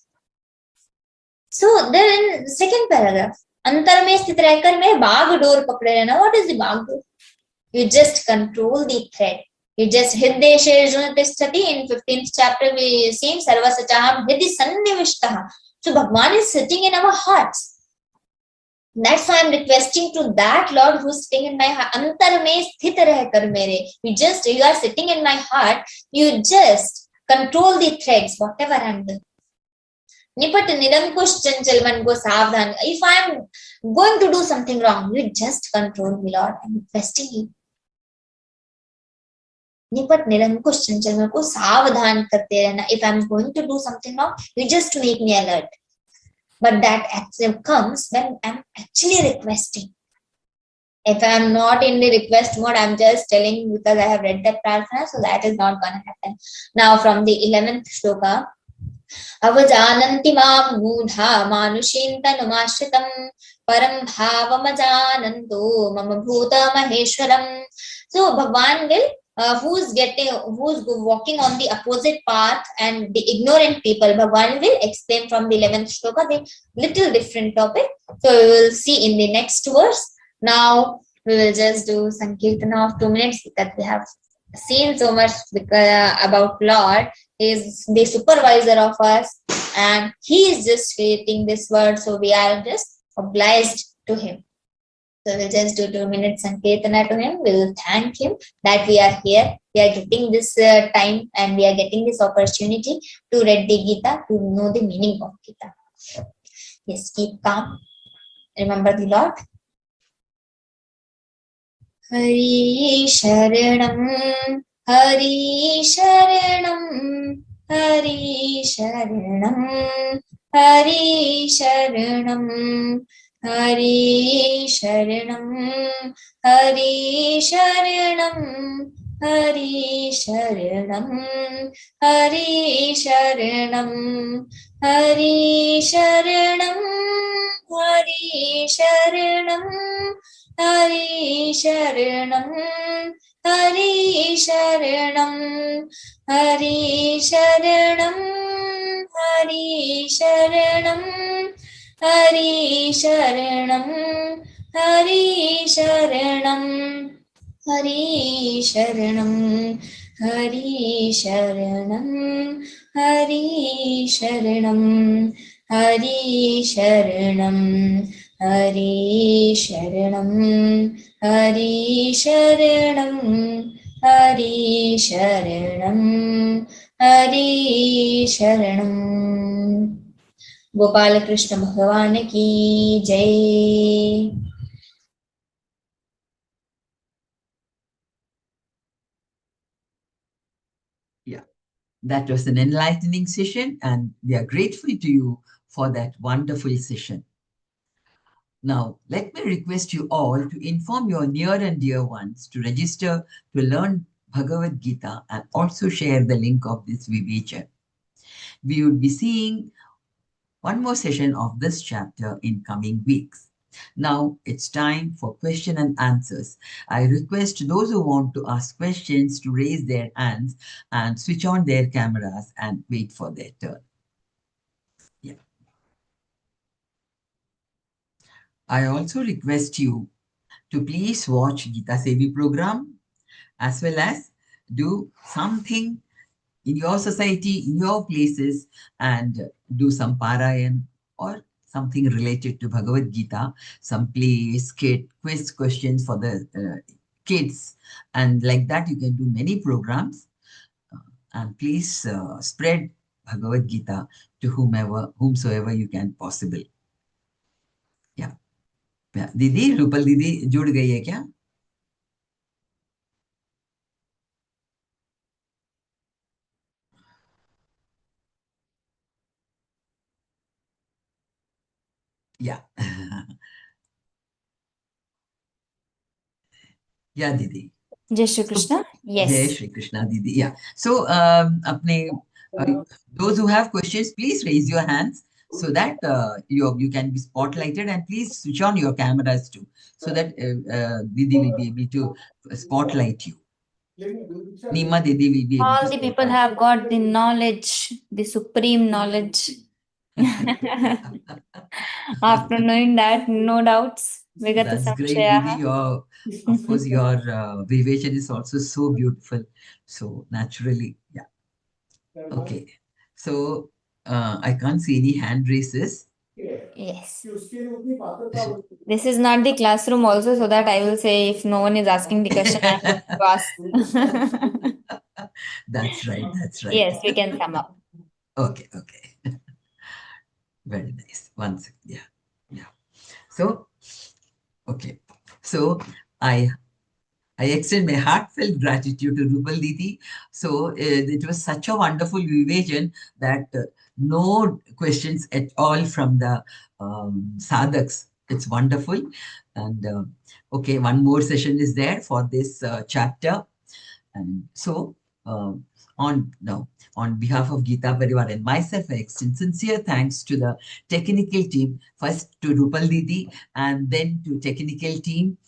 So then second paragraph, अंतर में स्थित रहकर मैं बाग डोर पकड़े रहना. What is the Bagh door? You just control the thread. You just hridde shirjun tisthati. In 15th chapter we see sarva sachaham hridhi sannivishtaha. So Bhagwan is sitting in our hearts. That's why I'm requesting to that Lord who's sitting in my heart. Antar mein sthit rehkar mere. You are sitting in my heart. You just control the threads, whatever I'm doing. Nipat nirankush chanchal man ko savdhan. If I'm going to do something wrong, you just control me, Lord. I'm requesting you. Nipat nirankush chanchal man ko savdhan karte rehna. If I'm going to do something wrong, you just make me alert. But that actually comes when I'm actually requesting. If I'm not in the request mode, I'm just telling because I have read that prarthana, so that is not going to happen. Now from the 11th shloka, avajananti mam mudha manushin tanumashritam param bhavamajananto mama bhuta maheshwaram. So Bhagwan will who's walking on the opposite path and the ignorant people, Bhagwan will explain from the 11th shloka the little different topic. So we will see in the next verse. Now we will just do some kirtana of 2 minutes because we have seen so much about Lord. He is the supervisor of us and he is just creating this world, so we are just obliged to him. So we'll just do 2 minutes Sankirtana to him. We will thank him that we are here. We are getting this time and we are getting this opportunity to read the Gita, to know the meaning of Gita. Yes, keep calm. Remember the Lord. Hari Sharanam, Hari Sharanam, Hari Sharanam, Hari Sharanam. Hari Sharanam, Hari Sharanam, Hari Sharanam, Hari Sharanam, Hari Sharanam, Hari Sharanam, Hari Sharanam, Hari Sharanam, Hari Sharanam, Hari Sharanam. Hari Sharanam, Hari Sharanam, Hari Sharanam, Hari Sharanam, Hari Sharanam, Hari Sharanam, Hari Sharanam, Hari Sharanam, Hari Sharanam, Hari Sharanam. Gopal Krishna Bhagavan ki jai. Yeah, that was an enlightening session and we are grateful to you for that wonderful session. Now, let me request you all to inform your near and dear ones to register to learn Bhagavad Gita and also share the link of this Viveka. We would be seeing one more session of this chapter in coming weeks. Now it's time for question and answers. I request those who want to ask questions to raise their hands and switch on their cameras and wait for their turn. Yeah. I also request you to please watch Geeta Sevi program as well as do something in your society, in your places, and do some Parayan or something related to Bhagavad Gita, some play, skit, quiz questions for the kids. And like that, you can do many programs. And please spread Bhagavad Gita to whomsoever you can possible. Yeah. दीदी, रूपल दीदी जुड़ गई है क्या? Yeah. Yeah, Didi. Jai Shri Krishna. Yes. Jai Shri Krishna, Didi. Yeah. So, those who have questions, please raise your hands so that you can be spotlighted, and please switch on your cameras too, so that Didi will be able to spotlight you. Nima Didi will be able All to the people spotlight. have got the knowledge, the supreme knowledge. After knowing that, no doubts. That's great, Didi. Of course, your vibration is also so beautiful. So naturally, yeah. Okay. So I can't see any hand raises. Yes. This is not the classroom also, so that I will say if no one is asking the question, I have to ask. That's right. That's right. Yes, we can sum up. Okay. Okay. Very nice. One second. Yeah. Yeah. So, okay. So I extend my heartfelt gratitude to Rupal Didi. So it was such a wonderful revision that no questions at all from the sadhaks. It's wonderful. And okay, one more session is there for this chapter. And so on behalf of Geeta Pariwar and myself, I extend sincere thanks to the technical team, first to Rupal Didi and then to technical team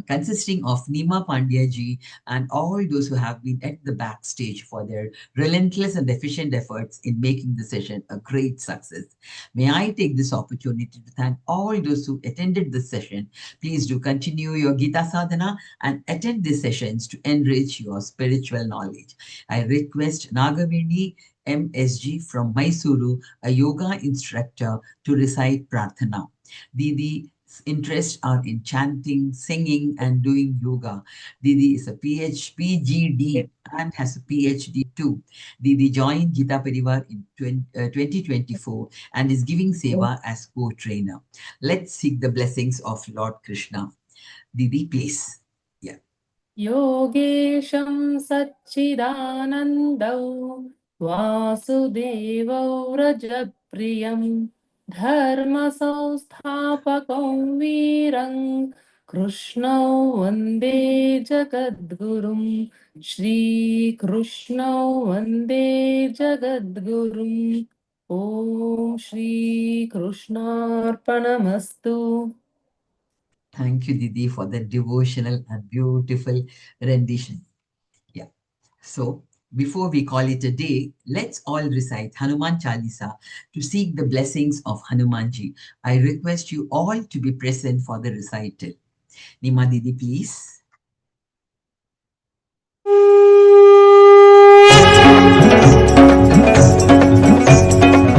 consisting of Nima Pandya ji and all those who have been at the backstage for their relentless and efficient efforts in making the session a great success. May I take this opportunity to thank all those who attended this session. Please do continue your Gita sadhana and attend these sessions to enrich your spiritual knowledge. I request Nagavini MSG from Mysuru, a yoga instructor, to recite Prarthana. Didi's interests are in chanting, singing, and doing yoga. Didi is a PGD and has a PhD too. Didi joined Geeta Pariwar in 2024 and is giving seva as co-trainer. Let's seek the blessings of Lord Krishna. Didi, please. Yeah. योगेशं सच्चिदानन्दौ वासुदेवौ रजप्रियं धर्मसंस्थापकौ वीरं कृष्णौ वन्दे जगद्गुरुं श्रीकृष्णौ वन्दे जगद्गुरुम् ॐ श्रीकृष्णार्पणमस्तु. Thank you, Didi, for that devotional and beautiful rendition. Yeah. So, before we call it a day, let's all recite Hanuman Chalisa to seek the blessings of Hanumanji. I request you all to be present for the recital. Nima Didi, please.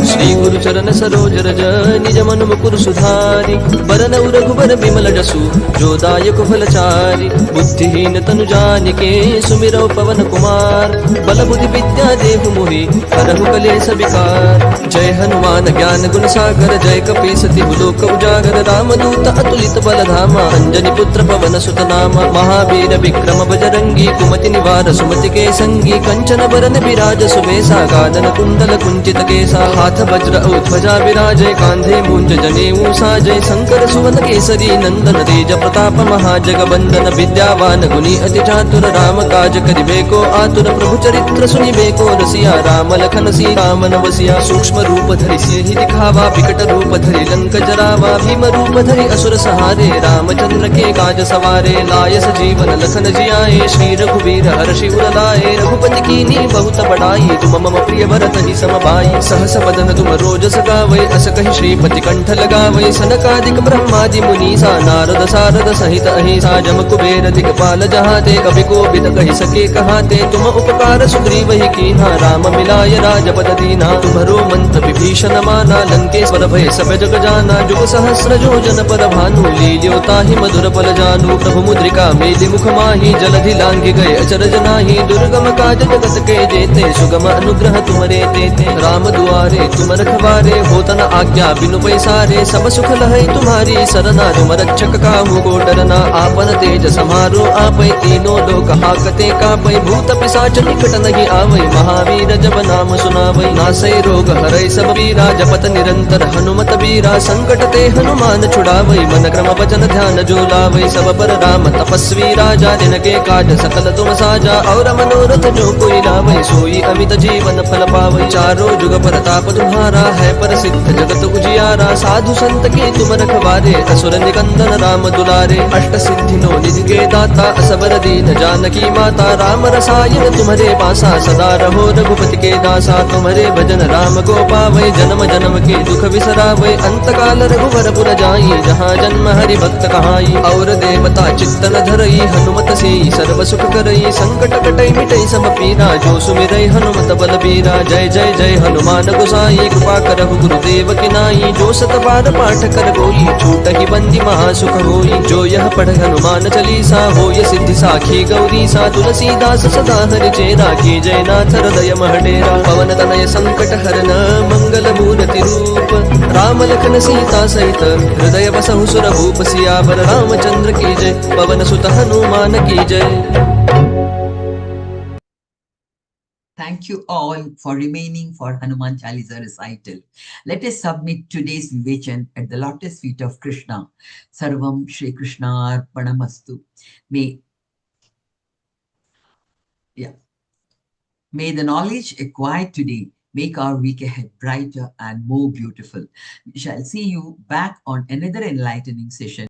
Shri गुरु चरण सरोज रज निज मन मुकुर सुधारि बरनउ रघुबर बिमल जसु जो दायक फलचारि बुद्धिहीन तनु जानिके सुमिरौ पवन कुमार बल बुद्धि विद्या देहु मोहि हरहु कलेश विकार जय हनुमान ज्ञान गुण सागर जय कपीस तिहु लोक उजागर रामदूत अतुलित बल धामा अंजनी पुत्र पवन सुत नामा महावीर विक्रम बजरंगी कुमति निवार सुमति के संगी कंचन बरन विराज सुबेसा कानन कुंडल कुंचित केसा हाथ वज्र ध्वजा विराजय कांधे मूंज जनेऊ साजय शंकर सुवन केसरी नंदन तेज प्रताप महाजगवंदन विद्यावान गुणी अति चातुर राम काज करिबेको आतुर प्रभु चरित्र सुनिबेको रसिया राम लखन सीता मन बसिया सूक्ष्म रूप धरि सिहि दिखावा विकट रूप धरि लंक जरावा भीम रूप धरि असुर सहारे रामचंद्र के काज सवारे लाय सजीवन लखन जियाए श्री रघुवीर हर्षि उर लाए रघुपति कीन्ही बहुत बड़ाई तुम मम प्रिय भरत ही समभाई सहस बदन तुम रोज सगावै अस कहि श्रीपति कंठ लगावै सनकादिक ब्रह्मादि मुनि अहिंसा नारद सारद सहित अहिंसा जम कुबेर दिगपाल जहाते कभी को बिद कही सके कहाते तुम उपकार सुग्रीव ही कीन्हा राम मिलाय राजपद दीना तुम्हरो मंत्र विभीषण माना लंकेश्वर भय सब जग जाना जुग सहस्र जो जन पर भानु लील्यो ताहि मधुर पल जानु प्रभु मुद्रिका मेलि मुख माही जलधि लांघि गए अचरज नाही दुर्गम काज जगत के जेते सुगम अनुग्रह तुम्हारे तेते राम दुआरे तुम रखवारे होत न आज्ञा बिनु पैसारे सब सुख लहै तुम्हारी सरना तुम रक्षक काहू को डरना आपन तेज समारो आपै तीनों लोक हाकते कापै भूत पिशाच निकट नहीं आवै महावीर जब नाम सुनावै नासै रोग हरै सब पीरा जपत निरंतर हनुमत बीरा संकट ते हनुमान छुड़ावै मन क्रम वचन ध्यान जो लावै सब पर राम तपस्वी राजा जिनके काज सकल तुम साजा और मनोरथ जो कोई लावै सोई अमित जीवन फल पावै चारों जुग प्रताप तुम्हारा है प्रसिद्ध जगत उजियारा साधु संत के तुम रखवारे असुर निकंदन राम दुलारे अष्ट सिद्धि नो निधि के दाता असबर दीन जानकी माता राम रसायन तुम्हारे पासा सदा रहो रघुपति के दासा तुम्हारे भजन राम को पावै जन्म जन्म के दुख बिसरावै अंत काल रघुवर पुर जाई जहाँ जन्म हरि भक्त कहाई और देवता चित्तन धरई हनुमत से सर्व सुख करई संकट कटई मिटई सब पीरा जो सुमिरई हनुमत बल बीरा जय जय जय हनुमान गोसाई कृपा करहु गुरुदेव की नाई जो सत बार पाठ कर गोई छूट ही बंदी महासुख होई जो यह पढ़ हनुमान चालीसा होय सिद्धि साखी गौरी सा तुलसीदास सदा हरि चेरा की जय नाथ हृदय महडेरा पवन तनय संकट हरन मंगल मूर्ति रूप राम लखन सीता सहित हृदय बसहु सुर भूप सियावर रामचंद्र की जय पवन सुत हनुमान की जय। Thank you all for remaining for Hanuman Chalisa recital. Let us submit today's vivachan at the lotus feet of Krishna. Sarvam Shri Krishna Arpanamastu. May the knowledge acquired today make our week ahead brighter and more beautiful. We shall see you back on another enlightening session.